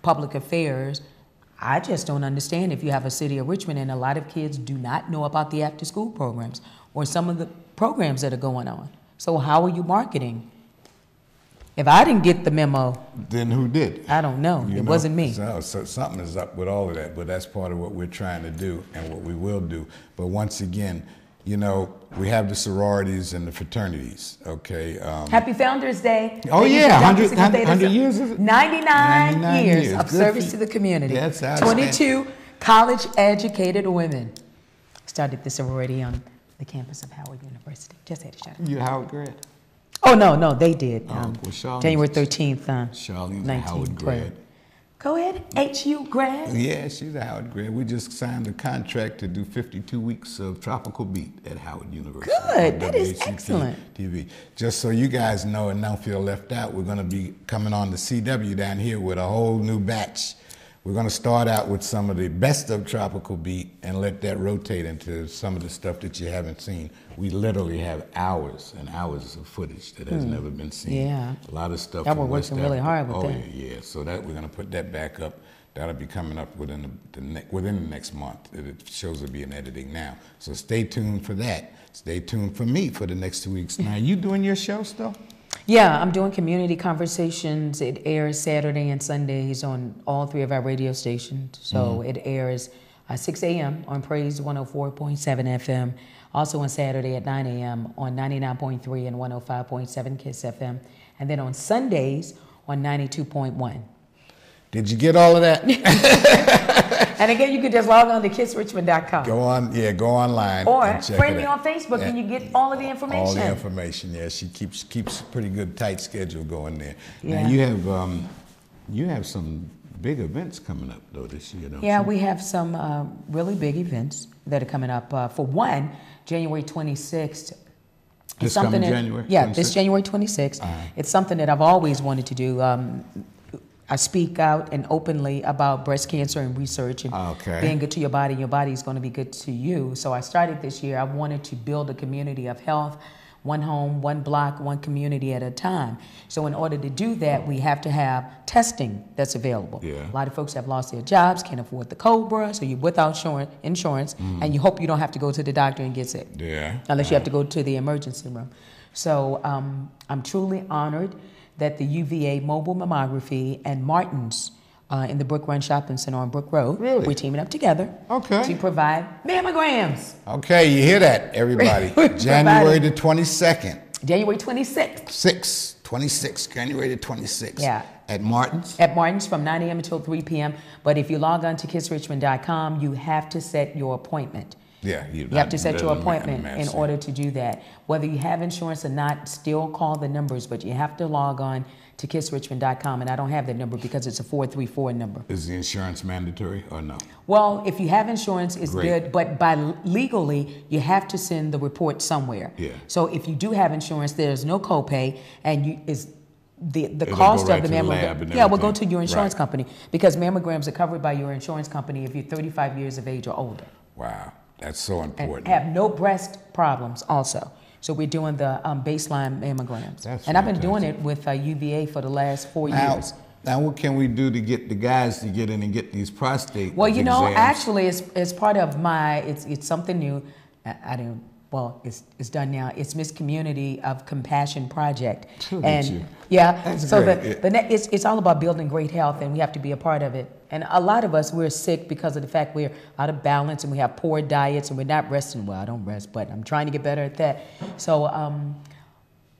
Speaker 2: public affairs, I just don't understand if you have a city of Richmond and a lot of kids do not know about the after school programs or some of the programs that are going on. So how are you marketing? If I didn't get the memo,
Speaker 1: then who did?
Speaker 2: I don't know. It wasn't me.
Speaker 1: So something is up with all of that, but that's part of what we're trying to do and what we will do. But once again, you know, we have the sororities and the fraternities, okay?
Speaker 2: Happy Founders Day.
Speaker 1: Oh, yeah, 100 years?
Speaker 2: 99 years of service to the community.
Speaker 1: That's
Speaker 2: 22 college-educated women started the sorority on the campus of Howard University. Just had to shout out.
Speaker 1: You Howard grad?
Speaker 2: Oh, no, they did.
Speaker 1: Well,
Speaker 2: January 13th,
Speaker 1: Charlene's a Howard grad.
Speaker 2: Go ahead, HU grad.
Speaker 1: Yeah, she's a Howard grad. We just signed a contract to do 52 weeks of Tropical Beat at Howard University.
Speaker 2: Good, that is excellent.
Speaker 1: TV. Just so you guys know and don't feel left out, we're going to be coming on the CW down here with a whole new batch. We're going to start out with some of the best of Tropical Beat and let that rotate into some of the stuff that you haven't seen. We literally have hours and hours of footage that has never been seen.
Speaker 2: Yeah.
Speaker 1: A lot of stuff.
Speaker 2: That we're working really hard with that.
Speaker 1: Oh, yeah. So that we're going to put that back up. That'll be coming up within the next month. It shows will be in editing now. So stay tuned for that. Stay tuned for me for the next 2 weeks. Now, you doing your show still?
Speaker 2: Yeah, I'm doing Community Conversations. It airs Saturday and Sundays on all 3 of our radio stations. So it airs 6 a.m. on Praise 104.7 FM. Also on Saturday at 9 a.m. on 99.3 and 105.7 KISS FM. And then on Sundays on 92.1.
Speaker 1: Did you get all of that?
Speaker 2: And again, you can just log on to kissrichmond.com.
Speaker 1: Go online.
Speaker 2: Or friend me on Facebook and you get all of the information.
Speaker 1: All the information, yeah. She keeps a pretty good tight schedule going there.
Speaker 2: Yeah.
Speaker 1: Now you have some big events coming up though this year, don't you?
Speaker 2: Yeah, we have some really big events that are coming up. For one, January 26th.
Speaker 1: This coming January?
Speaker 2: Yeah, this January 26th. It's something that I've always wanted to do. I speak out and openly about breast cancer and research and being good to your body, and your body is going to be good to you. So I started this year. I wanted to build a community of health one home, one block, one community at a time. So in order to do that, we have to have testing that's available.
Speaker 1: Yeah.
Speaker 2: A lot of folks have lost their jobs, can't afford the COBRA, so you're without insurance, and you hope you don't have to go to the doctor and get sick.
Speaker 1: Yeah.
Speaker 2: Unless you have to go to the emergency room. So I'm truly honored that the UVA mobile mammography and Martin's in the Brook Run Shopping Center on Brook Road.
Speaker 1: Really?
Speaker 2: We're teaming up together to provide mammograms.
Speaker 1: Okay, you hear that, everybody. January the 22nd.
Speaker 2: January 26th.
Speaker 1: 26th, January the 26th.
Speaker 2: Yeah.
Speaker 1: At Martin's?
Speaker 2: At Martin's from 9 a.m. until 3 p.m. But if you log on to kissrichmond.com, you have to set your appointment.
Speaker 1: Yeah.
Speaker 2: You have to set your appointment in order to do that. Whether you have insurance or not, still call the numbers, but you have to log on to kissrichmond.com, and I don't have that number because it's a 434 number.
Speaker 1: Is the insurance mandatory or no?
Speaker 2: Well, if you have insurance, it's
Speaker 1: Great.
Speaker 2: good, but by legally, you have to send the report somewhere.
Speaker 1: Yeah.
Speaker 2: So if you do have insurance, there's no copay, and the
Speaker 1: It'll
Speaker 2: cost
Speaker 1: go right
Speaker 2: of the
Speaker 1: to the lab
Speaker 2: mammogram.
Speaker 1: and
Speaker 2: Yeah, will go
Speaker 1: everything.
Speaker 2: to your insurance
Speaker 1: Right.
Speaker 2: company because mammograms are covered by your insurance company if you're 35 years of age or older.
Speaker 1: Wow, that's so
Speaker 2: And
Speaker 1: important.
Speaker 2: have no breast problems also. So we're doing the baseline mammograms.
Speaker 1: That's
Speaker 2: and I've been doing it with UVA for the last 4 years.
Speaker 1: Now, what can we do to get the guys to get in and get these prostate
Speaker 2: Well, you know,
Speaker 1: exams?
Speaker 2: actually, it's part of my, it's something new. I didn't, well, it's done now. It's Miss Community of Compassion Project.
Speaker 1: Look at you.
Speaker 2: Yeah,
Speaker 1: That's
Speaker 2: so
Speaker 1: great.
Speaker 2: it's all about building great health, and we have to be a part of it. And a lot of us, we're sick because of the fact we're out of balance and we have poor diets and we're not resting well. I don't rest, but I'm trying to get better at that. So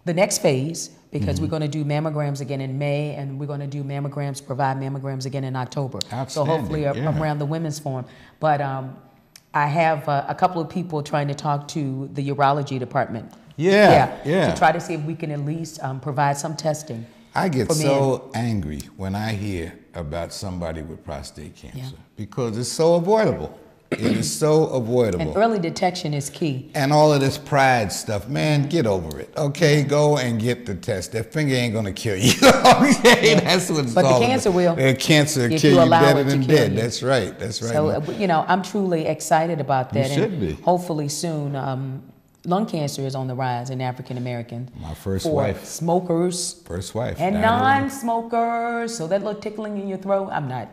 Speaker 2: the next phase, because we're going to do mammograms again in May, and we're going to do provide mammograms again in October. So
Speaker 1: Outstanding,
Speaker 2: hopefully
Speaker 1: yeah.
Speaker 2: around the Women's Forum. But I have a couple of people trying to talk to the urology department.
Speaker 1: Yeah.
Speaker 2: To try to see if we can at least provide some testing.
Speaker 1: I get
Speaker 2: for men.
Speaker 1: so angry when I hear about somebody with prostate cancer because it's so avoidable. It is so avoidable.
Speaker 2: And early detection is key.
Speaker 1: And all of this pride stuff, man, get over it. Okay, go and get the test. That finger ain't gonna kill you. Okay, that's what it's
Speaker 2: But the
Speaker 1: all
Speaker 2: cancer
Speaker 1: about.
Speaker 2: will.
Speaker 1: The cancer will
Speaker 2: If
Speaker 1: kill
Speaker 2: you
Speaker 1: you
Speaker 2: allow
Speaker 1: better
Speaker 2: it to
Speaker 1: than
Speaker 2: kill
Speaker 1: dead.
Speaker 2: you.
Speaker 1: That's right. That's right.
Speaker 2: So, you know, I'm truly excited about that.
Speaker 1: You should
Speaker 2: and
Speaker 1: be.
Speaker 2: hopefully soon, lung cancer is on the rise in African Americans.
Speaker 1: My first
Speaker 2: for
Speaker 1: wife.
Speaker 2: Smokers.
Speaker 1: First wife.
Speaker 2: And
Speaker 1: 9/11.
Speaker 2: non-smokers. So that little tickling in your throat, I'm not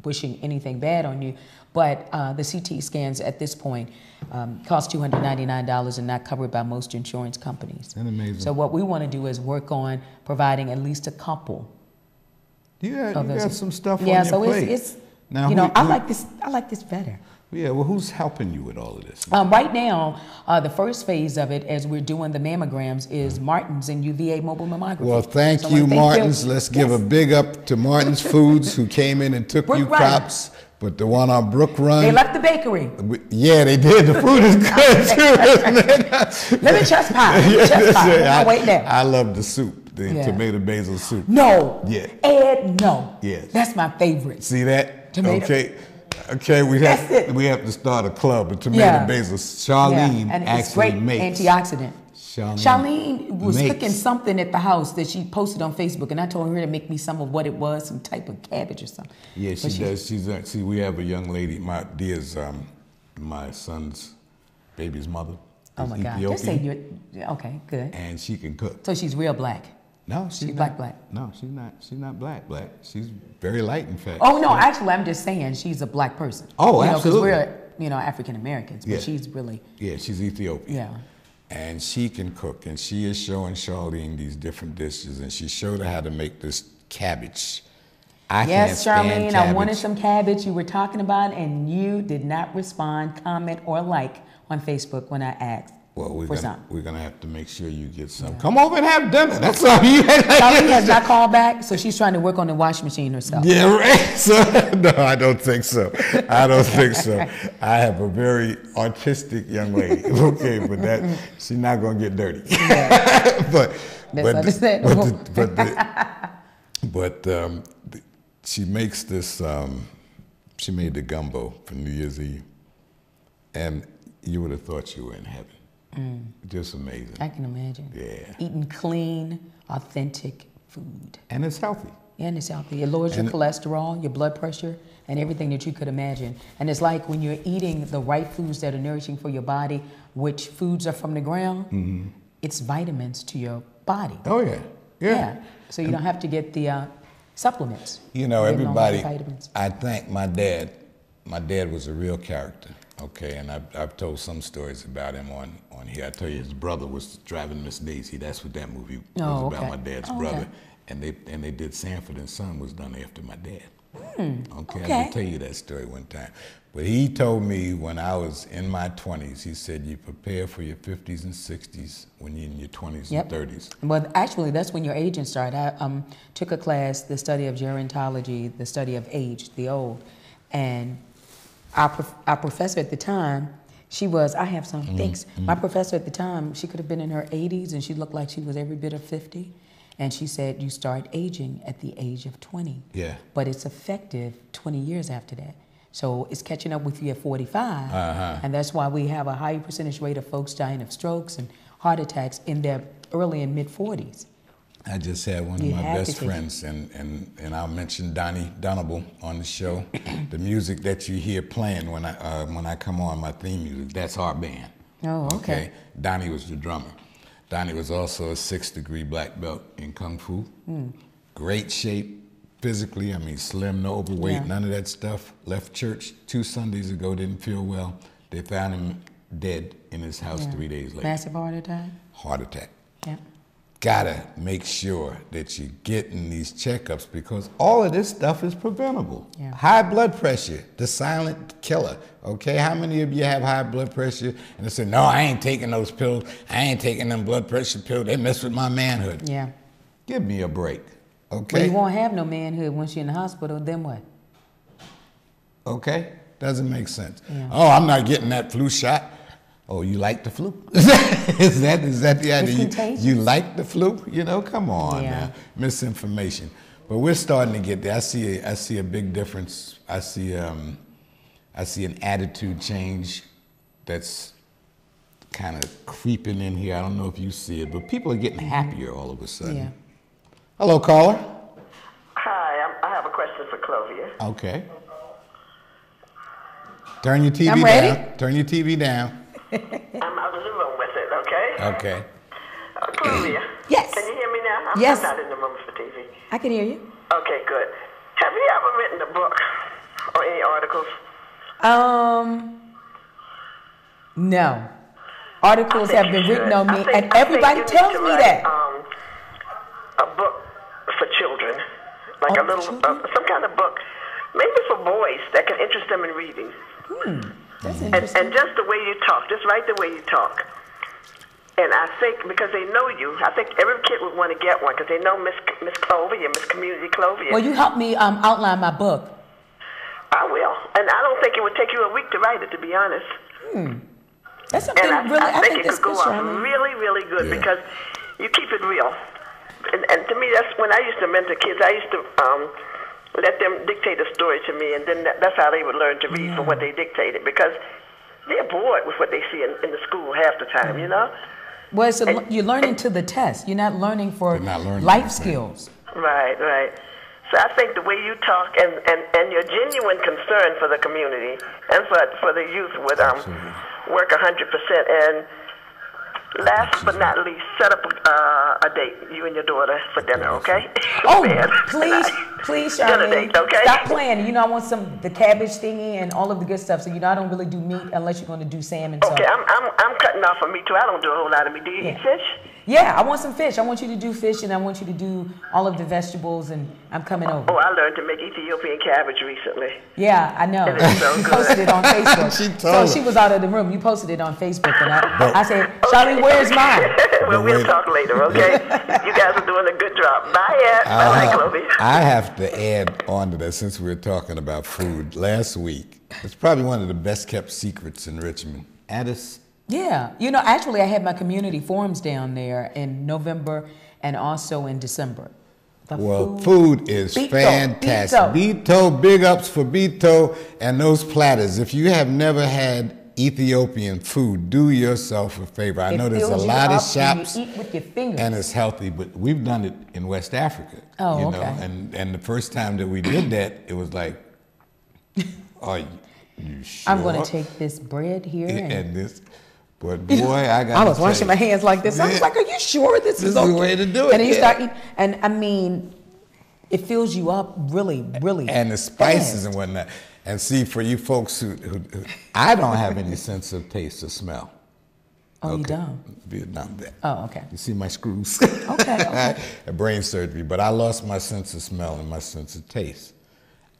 Speaker 2: wishing anything bad on you, but the CT scans at this point cost $299 and not covered by most insurance companies.
Speaker 1: Isn't that amazing?
Speaker 2: So what we want to do is work on providing at least a couple.
Speaker 1: You
Speaker 2: of those.
Speaker 1: got some stuff on
Speaker 2: Yeah,
Speaker 1: your
Speaker 2: so
Speaker 1: plate.
Speaker 2: it's
Speaker 1: Now,
Speaker 2: you know,
Speaker 1: who-
Speaker 2: I like this better.
Speaker 1: Yeah, well, who's helping you with all of this?
Speaker 2: Right now, the first phase of it, as we're doing the mammograms, is Martin's and UVA mobile mammography.
Speaker 1: Well, thank
Speaker 2: So I
Speaker 1: you,
Speaker 2: wanna thank
Speaker 1: Martins. Let's give a big up to Martins Foods who came in and took
Speaker 2: Brook
Speaker 1: you
Speaker 2: Run.
Speaker 1: crops. But the one on Brook Run,
Speaker 2: They left the bakery.
Speaker 1: yeah, they did. The food is good too, isn't it?
Speaker 2: Lemon chest pie. Lemon chest pie. I'm waiting there.
Speaker 1: I love the soup, the
Speaker 2: Yeah.
Speaker 1: tomato basil soup.
Speaker 2: No.
Speaker 1: Yeah.
Speaker 2: Ed, no.
Speaker 1: Yes.
Speaker 2: That's my favorite.
Speaker 1: See that?
Speaker 2: Tomato.
Speaker 1: Okay. We
Speaker 2: That's it.
Speaker 1: have to start a club of tomato
Speaker 2: Yeah.
Speaker 1: basil. Charlene
Speaker 2: And it's
Speaker 1: actually
Speaker 2: great
Speaker 1: makes.
Speaker 2: antioxidant. Charlene was
Speaker 1: makes-
Speaker 2: cooking something at the house that she posted on Facebook, and I told her to make me some of what it was, some type of cabbage or something.
Speaker 1: Yeah, she
Speaker 2: But
Speaker 1: does. See, we have a young lady. My Dia's, my son's baby's mother.
Speaker 2: Oh
Speaker 1: is
Speaker 2: my God!
Speaker 1: Ethiopian,
Speaker 2: Just say you're okay. Good.
Speaker 1: and she can cook.
Speaker 2: So she's real black.
Speaker 1: No, she's
Speaker 2: She's
Speaker 1: not,
Speaker 2: black.
Speaker 1: No, she's not. She's not black. She's very light, in fact.
Speaker 2: Oh no, actually, I'm just saying she's a black person.
Speaker 1: Oh,
Speaker 2: you know,
Speaker 1: absolutely.
Speaker 2: Because we're African Americans, but
Speaker 1: Yeah.
Speaker 2: she's really
Speaker 1: Yeah, she's Ethiopian.
Speaker 2: yeah.
Speaker 1: And she can cook, and she is showing Charlene these different dishes, and she showed her how to make this cabbage. I can't
Speaker 2: Yes,
Speaker 1: stand
Speaker 2: Charlene,
Speaker 1: cabbage.
Speaker 2: I wanted some cabbage you were talking about, and you did not respond, comment, or like on Facebook when I asked
Speaker 1: Well,
Speaker 2: for some.
Speaker 1: we're gonna have to make sure you get some. Come over and have dinner. That's all you.
Speaker 2: Charlene has not called back, so she's trying to work on the washing machine herself.
Speaker 1: Yeah, right. So, no, I don't think so. I don't think so. I have a very artistic young lady. Okay, but she's not gonna get dirty. but
Speaker 2: That's understandable.
Speaker 1: She makes this. She made the gumbo for New Year's Eve, and you would have thought you were in heaven. Just amazing.
Speaker 2: I can imagine.
Speaker 1: Yeah.
Speaker 2: Eating clean, authentic food.
Speaker 1: And it's healthy.
Speaker 2: And it's healthy. It lowers your cholesterol, your blood pressure, and everything that you could imagine. And it's like when you're eating the right foods that are nourishing for your body, which foods are from the ground, it's vitamins to your body.
Speaker 1: Oh, yeah. Yeah.
Speaker 2: So you don't have to get the supplements.
Speaker 1: You know, everybody, I thank my dad. My dad was a real character, okay? And I've told some stories about him on here. I tell you, his brother was driving Miss Daisy. That's what that movie was about, my dad's brother. And they did Sanford and Son was done after my dad. Okay, I will tell you that story one time. But he told me when I was in my 20s, he said, you prepare for your 50s and 60s when you're in your 20s and 30s. Well,
Speaker 2: actually, that's when your aging started. I took a class, the study of gerontology, the study of age, the old. And our professor at the time, she was, I have some, thanks. My professor at the time, she could have been in her 80s and she looked like she was every bit of 50. And she said, you start aging at the age of 20.
Speaker 1: Yeah.
Speaker 2: But it's effective 20 years after that. So it's catching up with you at 45. And that's why we have a higher percentage rate of folks dying of strokes and heart attacks in their early and mid 40s.
Speaker 1: I just had one of my best friends, and I'll mention Donnie Dunable on the show. The music that you hear playing when I come on, my theme music, that's our band.
Speaker 2: Oh, okay.
Speaker 1: Donnie was the drummer. Donnie was also a 6th-degree black belt in Kung Fu. Great shape. Physically, I mean, slim, no overweight, none of that stuff. Left church 2 Sundays ago, didn't feel well. They found him dead in his house 3 days later.
Speaker 2: Massive heart attack?
Speaker 1: Heart attack.
Speaker 2: Yeah.
Speaker 1: Gotta make sure that you're getting these checkups because all of this stuff is preventable.
Speaker 2: Yeah.
Speaker 1: High blood pressure, the silent killer, okay? How many of you have high blood pressure and they say, no, I ain't taking those pills. I ain't taking them blood pressure pills. They mess with my manhood.
Speaker 2: Yeah.
Speaker 1: Give me a break. Okay.
Speaker 2: Well, you won't have no manhood once you're in the hospital, then what?
Speaker 1: Okay, doesn't make sense.
Speaker 2: Yeah.
Speaker 1: Oh, I'm not getting that flu shot. Oh, you like the flu? is that the idea? You like the flu? You know, come on now. Misinformation. But we're starting to get there. I see a big difference. I see an attitude change that's kind of creeping in here. I don't know if you see it, but people are getting happier all of a sudden.
Speaker 2: Yeah.
Speaker 1: Hello, caller.
Speaker 3: Hi, I have a question for Clovia.
Speaker 1: Okay. Turn your TV
Speaker 2: I'm ready.
Speaker 1: down. Turn your TV down.
Speaker 3: I'm out of the room with it, okay?
Speaker 1: Okay.
Speaker 3: Clovia.
Speaker 2: Yes.
Speaker 3: Can you hear me now?
Speaker 2: Yes.
Speaker 3: I'm not in the room for TV.
Speaker 2: I can hear you.
Speaker 3: Okay, good. Have you ever written a book or any articles?
Speaker 2: No. Articles have been written on me, and everybody tells me that.
Speaker 3: A book for children, like a little, some kind of book, maybe for boys that can interest them in reading.
Speaker 2: That's interesting.
Speaker 3: And just the way you talk, just write the way you talk. And I think because they know you, I think every kid would want to get one because they know Miss Clovia, Miss Community Clovia.
Speaker 2: Well, you help me outline my book.
Speaker 3: I will, and I don't think it would take you a week to write it, to be honest.
Speaker 2: That's something
Speaker 3: and
Speaker 2: really.
Speaker 3: I think it
Speaker 2: this
Speaker 3: could go off really, really good because you keep it real. And to me, that's when I used to mentor kids. I used to let them dictate a story to me, and then that's how they would learn to read from what they dictated because they're bored with what they see in the school half the time, you know?
Speaker 2: Well, you're learning to the test. You're not learning for life skills.
Speaker 3: Right, right. So I think the way you talk and your genuine concern for the community and for the youth would work 100%. And last but not least, set up a date, you and your daughter, for dinner, okay?
Speaker 2: Oh, please, Charmaine.
Speaker 3: Date, okay?
Speaker 2: Stop playing. You know, I want the cabbage thingy and all of the good stuff. So, you know, I don't really do meat unless you're going to do salmon.
Speaker 3: Okay, I'm cutting off on meat, too. I don't do a whole lot of meat. Do you eat fish?
Speaker 2: Yeah, I want some fish. I want you to do fish, and I want you to do all of the vegetables, and I'm coming over.
Speaker 3: Oh, I learned to make Ethiopian cabbage recently.
Speaker 2: Yeah, I know.
Speaker 3: It is so
Speaker 2: You
Speaker 3: good.
Speaker 2: posted it on Facebook. She was out of the room. You posted it on Facebook, and I said, Charlie, where's mine?
Speaker 3: Well, we'll talk later, okay? You guys are doing a good job. Bye, Ed. Bye, Chloe.
Speaker 1: I have to add on to that since we were talking about food. Last week, it's probably one of the best kept secrets in Richmond. Addis.
Speaker 2: Yeah. You know, actually, I had my community forums down there in November and also in December.
Speaker 1: Food is fantastic. Beto, big ups for Beto and those platters. If you have never had Ethiopian food, do yourself a favor. I know there's a lot of shops
Speaker 2: and you eat with your fingers.
Speaker 1: And it's healthy, but we've done it in West Africa.
Speaker 2: Oh,
Speaker 1: you
Speaker 2: okay.
Speaker 1: know? And the first time that we did that, it was like, are you sure?
Speaker 2: I'm going to take this bread here.
Speaker 1: And this. But boy,
Speaker 2: I was washing my hands like this. I was like, "Are you sure this is okay?"
Speaker 1: the way to do it.
Speaker 2: And then you start eating, and I mean, it fills you up really, really.
Speaker 1: And the spices and whatnot. And see, for you folks who I don't have any sense of taste or smell.
Speaker 2: Oh, you don't?
Speaker 1: Vietnam.
Speaker 2: Oh, okay.
Speaker 1: You see my screws?
Speaker 2: Okay.
Speaker 1: A brain surgery, but I lost my sense of smell and my sense of taste.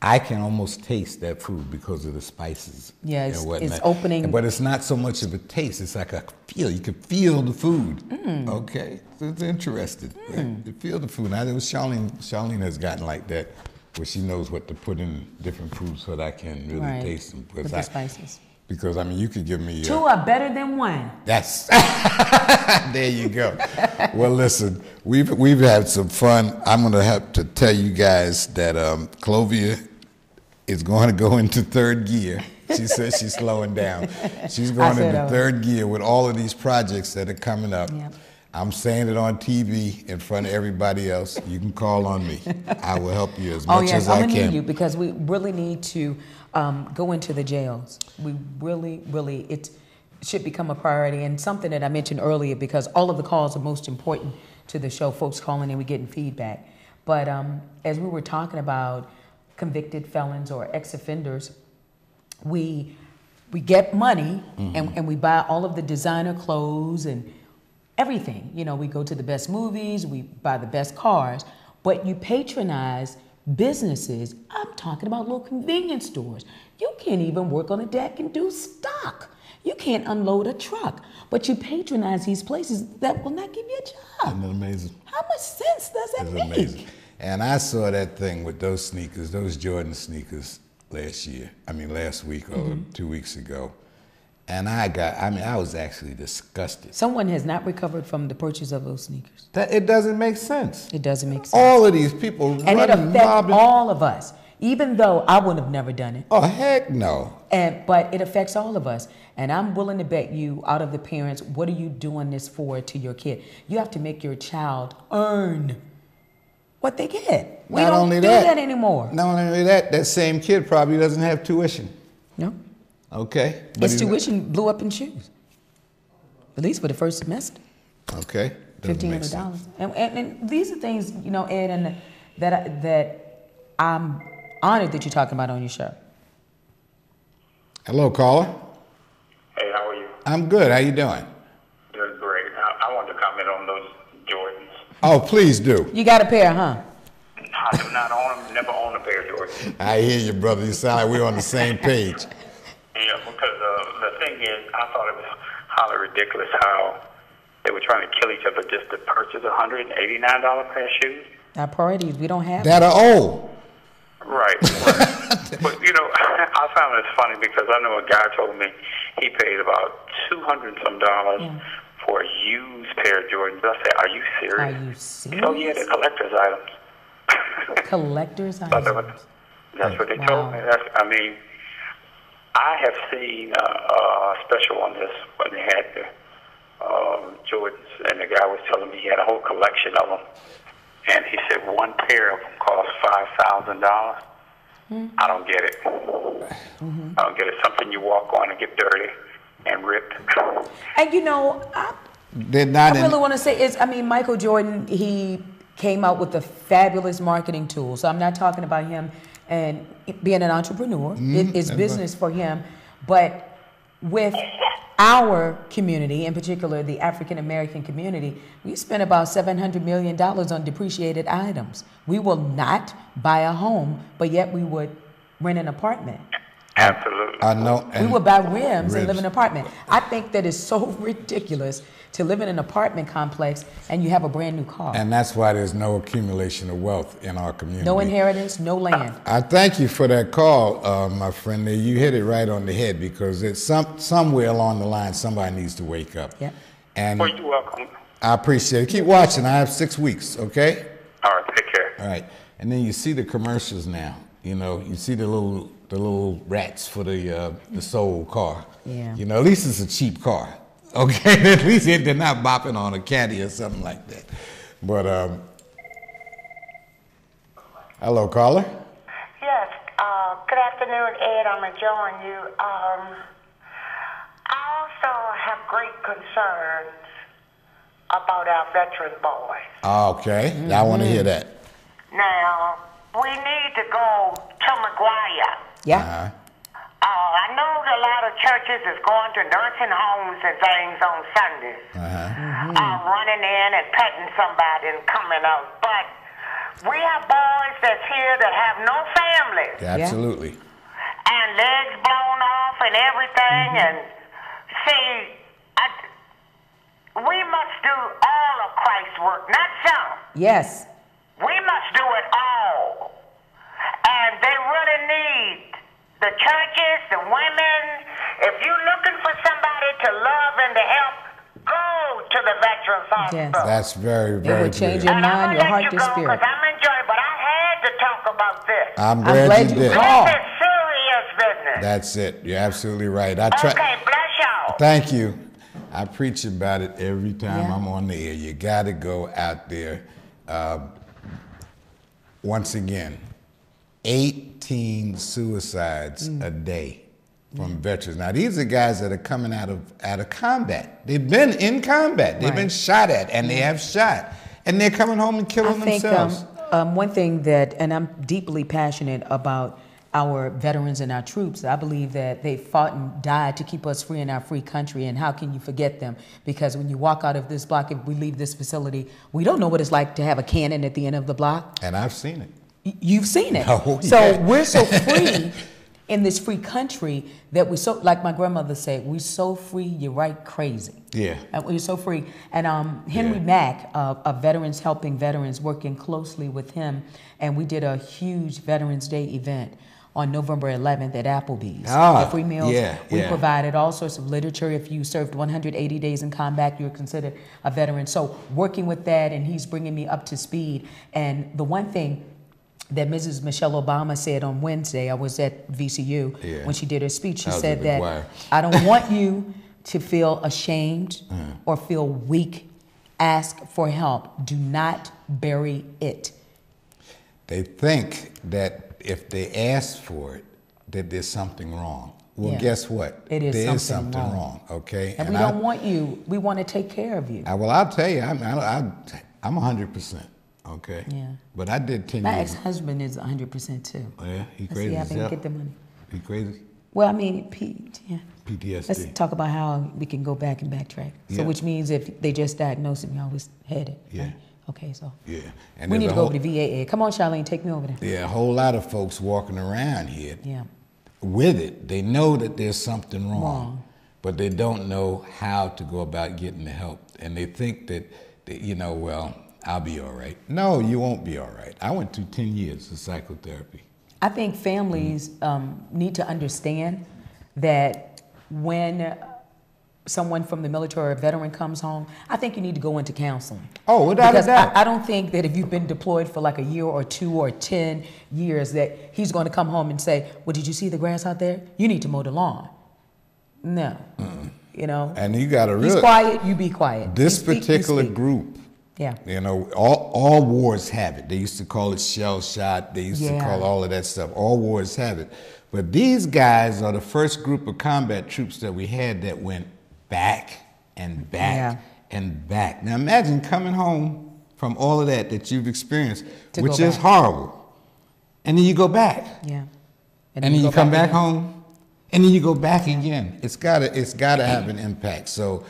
Speaker 1: I can almost taste that food because of the spices.
Speaker 2: Yeah,
Speaker 1: and whatnot.
Speaker 2: it's opening.
Speaker 1: But it's not so much of a taste. It's like a feel. You can feel the food. Okay, so it's interesting. You feel the food. Now, it was Charlene has gotten like that, where she knows what to put in different foods so that I can really taste them.
Speaker 2: With the spices.
Speaker 1: Because, I mean, you could give me...
Speaker 2: Two are better than one.
Speaker 1: That's... There you go. Well, listen, we've had some fun. I'm going to have to tell you guys that Clovia is going to go into third gear. She says she's slowing down. She's going into third gear with all of these projects that are coming up. Yep. I'm saying it on TV in front of everybody else. You can call on me. I will help you as much as I can.
Speaker 2: I'm going to need you because we really need to go into the jails. We really, it should become a priority and something that I mentioned earlier because all of the calls are most important to the show. Folks calling in, we're getting feedback. But as we were talking about convicted felons or ex-offenders, we get money and we buy all of the designer clothes and everything. You know, we go to the best movies, we buy the best cars, but you patronize businesses. I'm talking about little convenience stores. You can't even work on a deck and do stock. You can't unload a truck, but you patronize these places that will not give you a job.
Speaker 1: Isn't that amazing?
Speaker 2: How much sense does that make?
Speaker 1: Amazing. And I saw that thing with those sneakers, those Jordan sneakers last week or 2 weeks ago. And I was actually disgusted.
Speaker 2: Someone has not recovered from the purchase of those sneakers.
Speaker 1: It doesn't make sense.
Speaker 2: It doesn't make sense.
Speaker 1: All of these people
Speaker 2: and it affects all of us, even though I would have never done it.
Speaker 1: Oh, heck no.
Speaker 2: But it affects all of us. And I'm willing to bet you, out of the parents, what are you doing this for to your kid? You have to make your child earn what they get. We don't do that anymore.
Speaker 1: Not only that, that same kid probably doesn't have tuition.
Speaker 2: No.
Speaker 1: Okay.
Speaker 2: His tuition blew up in shoes, at least for the first semester.
Speaker 1: Okay.
Speaker 2: $1,500. And these are things, you know, Ed, and that I'm honored that you're talking about on your show.
Speaker 1: Hello, caller.
Speaker 7: Hey, how are you?
Speaker 1: I'm good. How you doing?
Speaker 7: Doing great. I wanted to comment on those Jordans.
Speaker 1: Oh, please do.
Speaker 2: You got a pair, huh?
Speaker 7: I do not own them. Never owned a pair of Jordans.
Speaker 1: I hear you, brother. You sound like we're on the same page.
Speaker 7: Yeah, because the thing is, I thought it was highly ridiculous how they were trying to kill each other just to purchase a $189 pair of shoes.
Speaker 2: Our priorities, we don't have
Speaker 1: that are old.
Speaker 7: Right. But, you know, I found it funny because I know a guy told me he paid about $200 and some for a used pair of Jordans. I said, are you serious?
Speaker 2: Are you serious?
Speaker 7: Oh, yeah, they're collector's items.
Speaker 2: Collector's items?
Speaker 7: That's what they told me. I have seen a special on this when they had the Jordans, and the guy was telling me he had a whole collection of them. And he said one pair of them cost $5,000. I don't get it. I don't get it. Something you walk on and get dirty and ripped.
Speaker 2: And you know, I really want to say is, Michael Jordan, he came out with a fabulous marketing tool. So I'm not talking about him and being an entrepreneur. It's business for him. But with our community, in particular the African American community, we spend about $700 million on depreciated items. We will not buy a home, but yet we would rent an apartment.
Speaker 7: Absolutely.
Speaker 1: I know.
Speaker 2: We would buy rims and live in an apartment. I think that is so ridiculous to live in an apartment complex and you have a brand new car.
Speaker 1: And that's why there's no accumulation of wealth in our community.
Speaker 2: No inheritance, no land.
Speaker 1: I thank you for that call, my friend. You hit it right on the head because it's somewhere along the line somebody needs to wake up.
Speaker 2: Yep.
Speaker 1: And
Speaker 7: well, you're welcome.
Speaker 1: I appreciate it. Keep watching. I have 6 weeks, okay?
Speaker 7: All right, take care.
Speaker 1: All right. And then you see the commercials now. You know, you see the little rats for the soul car.
Speaker 2: Yeah.
Speaker 1: You know, at least it's a cheap car. Okay, at least they're not bopping on a caddy or something like that. But hello, caller.
Speaker 6: Yes. Good afternoon, Ed. I'm enjoying you. I also have
Speaker 8: great concerns about our veteran boys.
Speaker 1: Okay, I want to hear that.
Speaker 8: Now, we need to go to McGuire.
Speaker 2: Yeah.
Speaker 8: I know a lot of churches is going to nursing homes and things on Sundays. Running in and petting somebody and coming out. But we have boys that's here that have no families.
Speaker 1: Absolutely.
Speaker 8: And legs blown off and everything. And see, we must do all of Christ's work, not some.
Speaker 2: Yes.
Speaker 8: We must do it all. And they really need the churches, the women. If you're looking for somebody to love and to help, go to the Veterans Hospital.
Speaker 2: Yes.
Speaker 1: That's very, very
Speaker 2: It will change your
Speaker 8: and
Speaker 2: mind, your heart, your spirit.
Speaker 8: Because I'm enjoying, but I had to talk about this.
Speaker 1: I'm glad you did.
Speaker 8: This is serious business.
Speaker 1: That's it. You're absolutely right.
Speaker 8: Okay, bless y'all.
Speaker 1: Thank you. I preach about it every time I'm on the air. You got to go out there. Once again, 18 suicides a day from veterans. Now, these are guys that are coming out of combat. They've been in combat. They've been shot at, and they have shot. And they're coming home and killing themselves.
Speaker 2: One thing that, and I'm deeply passionate about our veterans and our troops. I believe that they fought and died to keep us free in our free country, and how can you forget them? Because when you walk out of this block, if we leave this facility, we don't know what it's like to have a cannon at the end of the block.
Speaker 1: And I've seen it.
Speaker 2: You've seen it.
Speaker 1: Oh,
Speaker 2: so
Speaker 1: yeah.
Speaker 2: we're so free in this free country that we're so, like my grandmother said, we're so free, you're right crazy.
Speaker 1: Yeah.
Speaker 2: We're so free. And Henry Mack, of Veterans Helping Veterans, working closely with him, and we did a huge Veterans Day event on November 11th at Applebee's. The free meals. We provided all sorts of literature. If you served 180 days in combat, you're considered a veteran. So working with that, and he's bringing me up to speed. And the one thing that Mrs. Michelle Obama said on Wednesday, I was at VCU when she did her speech, she said that, I don't want you to feel ashamed or feel weak. Ask for help. Do not bury it.
Speaker 1: They think that if they ask for it, that there's something wrong. Well, guess what?
Speaker 2: There is
Speaker 1: something wrong. Okay?
Speaker 2: And we don't want you. We want to take care of you.
Speaker 1: Well, I'll tell you, I'm 100%. Okay?
Speaker 2: Yeah.
Speaker 1: But I did 10
Speaker 2: My
Speaker 1: years.
Speaker 2: ex-husband is 100% too.
Speaker 1: Oh, yeah? He crazy
Speaker 2: Let's see how they get the money.
Speaker 1: He crazy?
Speaker 2: Well, I mean,
Speaker 1: PTSD.
Speaker 2: Let's talk about how we can go back and backtrack. So which means if they just diagnosed him, you always had it.
Speaker 1: Yeah.
Speaker 2: Right? Okay, so
Speaker 1: And
Speaker 2: we need to go over to VA. Come on, Charlene, take me over there.
Speaker 1: Yeah, a whole lot of folks walking around here with it. They know that there's something wrong, but they don't know how to go about getting the help. And they think that, well, I'll be all right. No, you won't be all right. I went through 10 years of psychotherapy.
Speaker 2: I think families need to understand that when someone from the military or a veteran comes home, I think you need to go into counseling.
Speaker 1: Oh, without a doubt.
Speaker 2: I don't think that if you've been deployed for like a year or 2 or 10 years that he's going to come home and say, well, did you see the grass out there? You need to mow the lawn. No.
Speaker 1: And you got to
Speaker 2: He's quiet, you be quiet.
Speaker 1: This particular group, all wars have it. They used to call it shell shot. They used to call all of that stuff. All wars have it. But these guys are the first group of combat troops that we had that went back and back and back. Now imagine coming home from all of that you've experienced, which is horrible. And then you go back.
Speaker 2: Yeah.
Speaker 1: And then you come back home. And then you go back again. It's gotta have an impact. So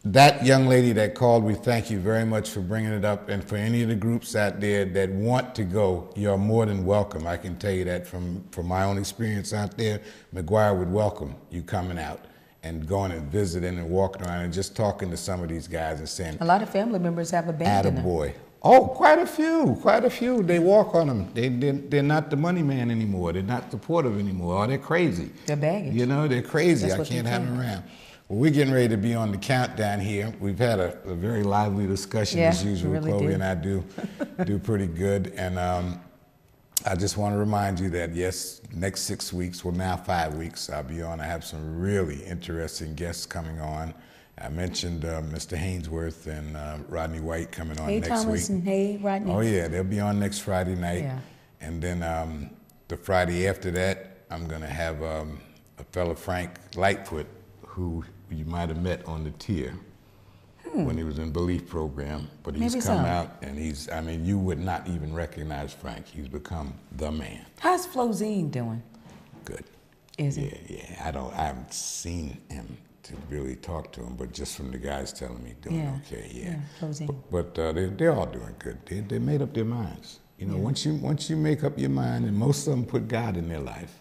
Speaker 1: that young lady that called, we thank you very much for bringing it up. And for any of the groups out there that want to go, you're more than welcome. I can tell you that from my own experience out there. McGuire would welcome you coming out and going and visiting and walking around and just talking to some of these guys and saying, a
Speaker 2: lot of family members have abandoned them.
Speaker 1: Attaboy. Oh, quite a few. They walk on them. They're not the money man anymore. They're not supportive anymore. Oh, they're crazy.
Speaker 2: They're baggage.
Speaker 1: They're crazy.
Speaker 2: That's
Speaker 1: I can't have them around. Well, we're getting ready to be on the countdown here. We've had a very lively discussion as usual.
Speaker 2: Really
Speaker 1: Chloe and I do pretty good. And I just want to remind you that, yes, next 6 weeks, well, now 5 weeks, I'll be on. I have some really interesting guests coming on. I mentioned Mr. Hainsworth and Rodney White coming on next
Speaker 2: Thomas
Speaker 1: week.
Speaker 2: And hey, Rodney.
Speaker 1: Oh, yeah, they'll be on next Friday night.
Speaker 2: Yeah.
Speaker 1: And then the Friday after that, I'm going to have a fellow, Frank Lightfoot, who you might have met on the tier when he was in Belief program, but he's come out and I mean, you would not even recognize Frank. He's become the man.
Speaker 2: How's Flozine doing?
Speaker 1: Good.
Speaker 2: Is he?
Speaker 1: Yeah. I haven't seen him to really talk to him, but just from the guys telling me doing okay. Yeah.
Speaker 2: Flozine.
Speaker 1: But they're all doing good. They made up their minds. You know, once you make up your mind, and most of them put God in their life,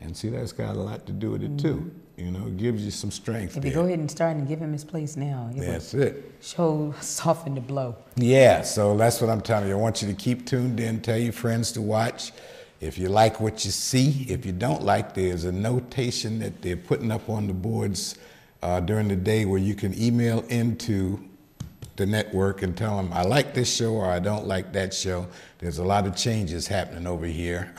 Speaker 1: and see, that's got a lot to do with it too. You know, it gives you some strength.
Speaker 2: If you go ahead and start and give him his place now,
Speaker 1: that's it.
Speaker 2: Soften the blow.
Speaker 1: Yeah, so that's what I'm telling you. I want you to keep tuned in. Tell your friends to watch. If you like what you see, if you don't like, there's a notation that they're putting up on the boards during the day where you can email into the network and tell them, I like this show or I don't like that show. There's a lot of changes happening over here,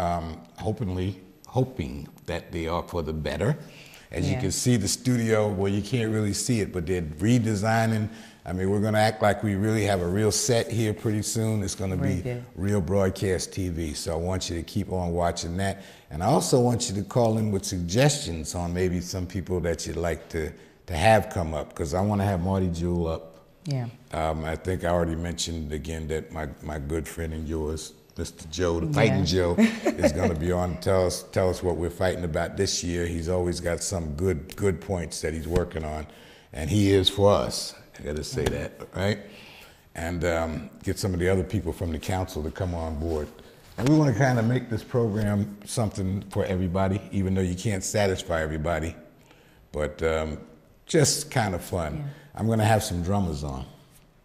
Speaker 1: hoping that they are for the better. As you can see the studio, well, you can't really see it, but they're redesigning. I mean, we're going to act like we really have a real set here pretty soon. It's going to be real broadcast TV. So I want you to keep on watching that. And I also want you to call in with suggestions on maybe some people that you'd like to have come up, because I want to have Marty Jewell up.
Speaker 2: Yeah.
Speaker 1: I think I already mentioned again that my good friend and yours, Mr. Joe, the Fighting Joe, is going to be on to tell us what we're fighting about this year. He's always got some good points that he's working on, and he is for us. I got to say that, right? And get some of the other people from the council to come on board. And we want to kind of make this program something for everybody, even though you can't satisfy everybody, but just kind of fun. Yeah. I'm going to have some drummers on.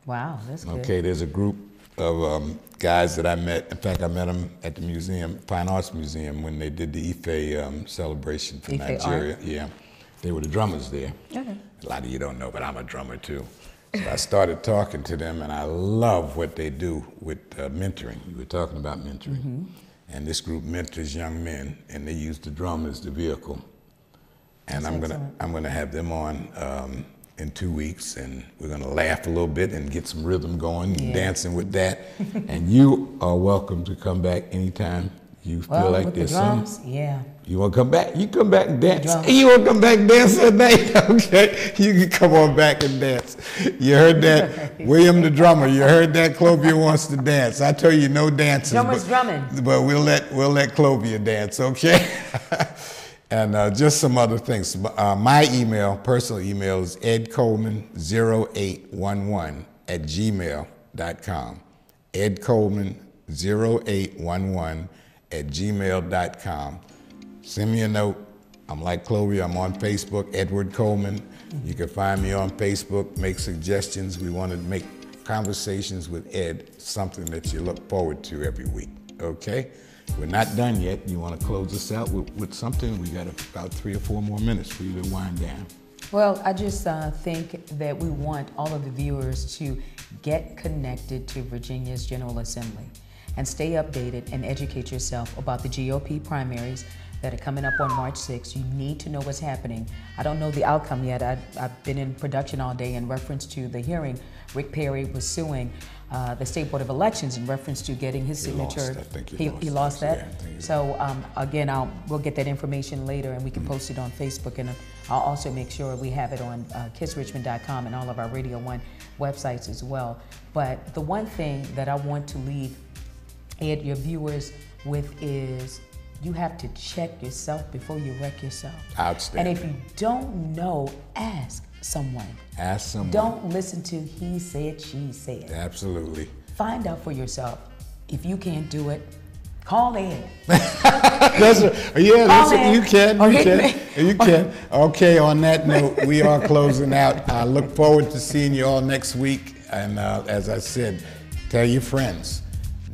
Speaker 2: Wow, that's good.
Speaker 1: Okay, there's a group of guys that I met. In fact, I met them at the museum, Fine Arts Museum, when they did the Ife celebration for Nigeria. Art? Yeah, they were the drummers there. Okay. A lot of you don't know, but I'm a drummer too. So I started talking to them, and I love what they do with mentoring. We were talking about mentoring. And this group mentors young men, and they use the drum as the vehicle. And I'm gonna have them on in 2 weeks, and we're gonna laugh a little bit and get some rhythm going and dancing with that. And you are welcome to come back anytime you feel like
Speaker 2: with
Speaker 1: there's
Speaker 2: the drums,
Speaker 1: something.
Speaker 2: Yeah.
Speaker 1: You want to come back? You come back and dance. You want to come back and dance at night? Okay, you can come on back and dance. You heard that? William the drummer, you heard that? Clovia wants to dance. I tell you, no dances.
Speaker 2: Drummer's drumming.
Speaker 1: But we'll let Clovia dance, okay? And just some other things. My personal email is edcoleman0811@gmail.com. edcoleman0811@gmail.com. Send me a note. I'm like Chloe. I'm on Facebook, Edward Coleman. You can find me on Facebook. Make suggestions. We want to make Conversations with Ed something that you look forward to every week, okay? We're not done yet. You want to close us out with something? We got about 3 or 4 more minutes for you to wind down.
Speaker 2: Well, I just think that we want all of the viewers to get connected to Virginia's General Assembly and stay updated and educate yourself about the GOP primaries that are coming up on March 6th. You need to know what's happening. I don't know the outcome yet. I've been in production all day in reference to the hearing. Rick Perry was suing the State Board of Elections in reference to getting his signature. He lost that. Yeah, so again, we'll get that information later, and we can post it on Facebook, and I'll also make sure we have it on kissrichmond.com and all of our Radio 1 websites as well. But the one thing that I want to leave Ed, your viewers with is you have to check yourself before you wreck yourself.
Speaker 1: Outstanding.
Speaker 2: And if you don't know, ask someone.
Speaker 1: Ask someone.
Speaker 2: Don't listen to he said, she said.
Speaker 1: Absolutely.
Speaker 2: Find out for yourself. If you can't do it, call Ed.
Speaker 1: You can. Okay, on that note, we are closing out. I look forward to seeing you all next week. And as I said, tell your friends.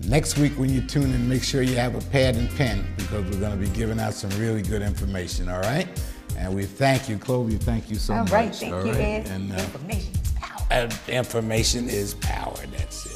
Speaker 1: Next week when you tune in, make sure you have a pad and pen, because we're going to be giving out some really good information, all right? And we thank you, Chloe. Thank you so much.
Speaker 2: All right, thank you, Ed.
Speaker 1: And,
Speaker 2: information is power.
Speaker 1: Information is power, that's it.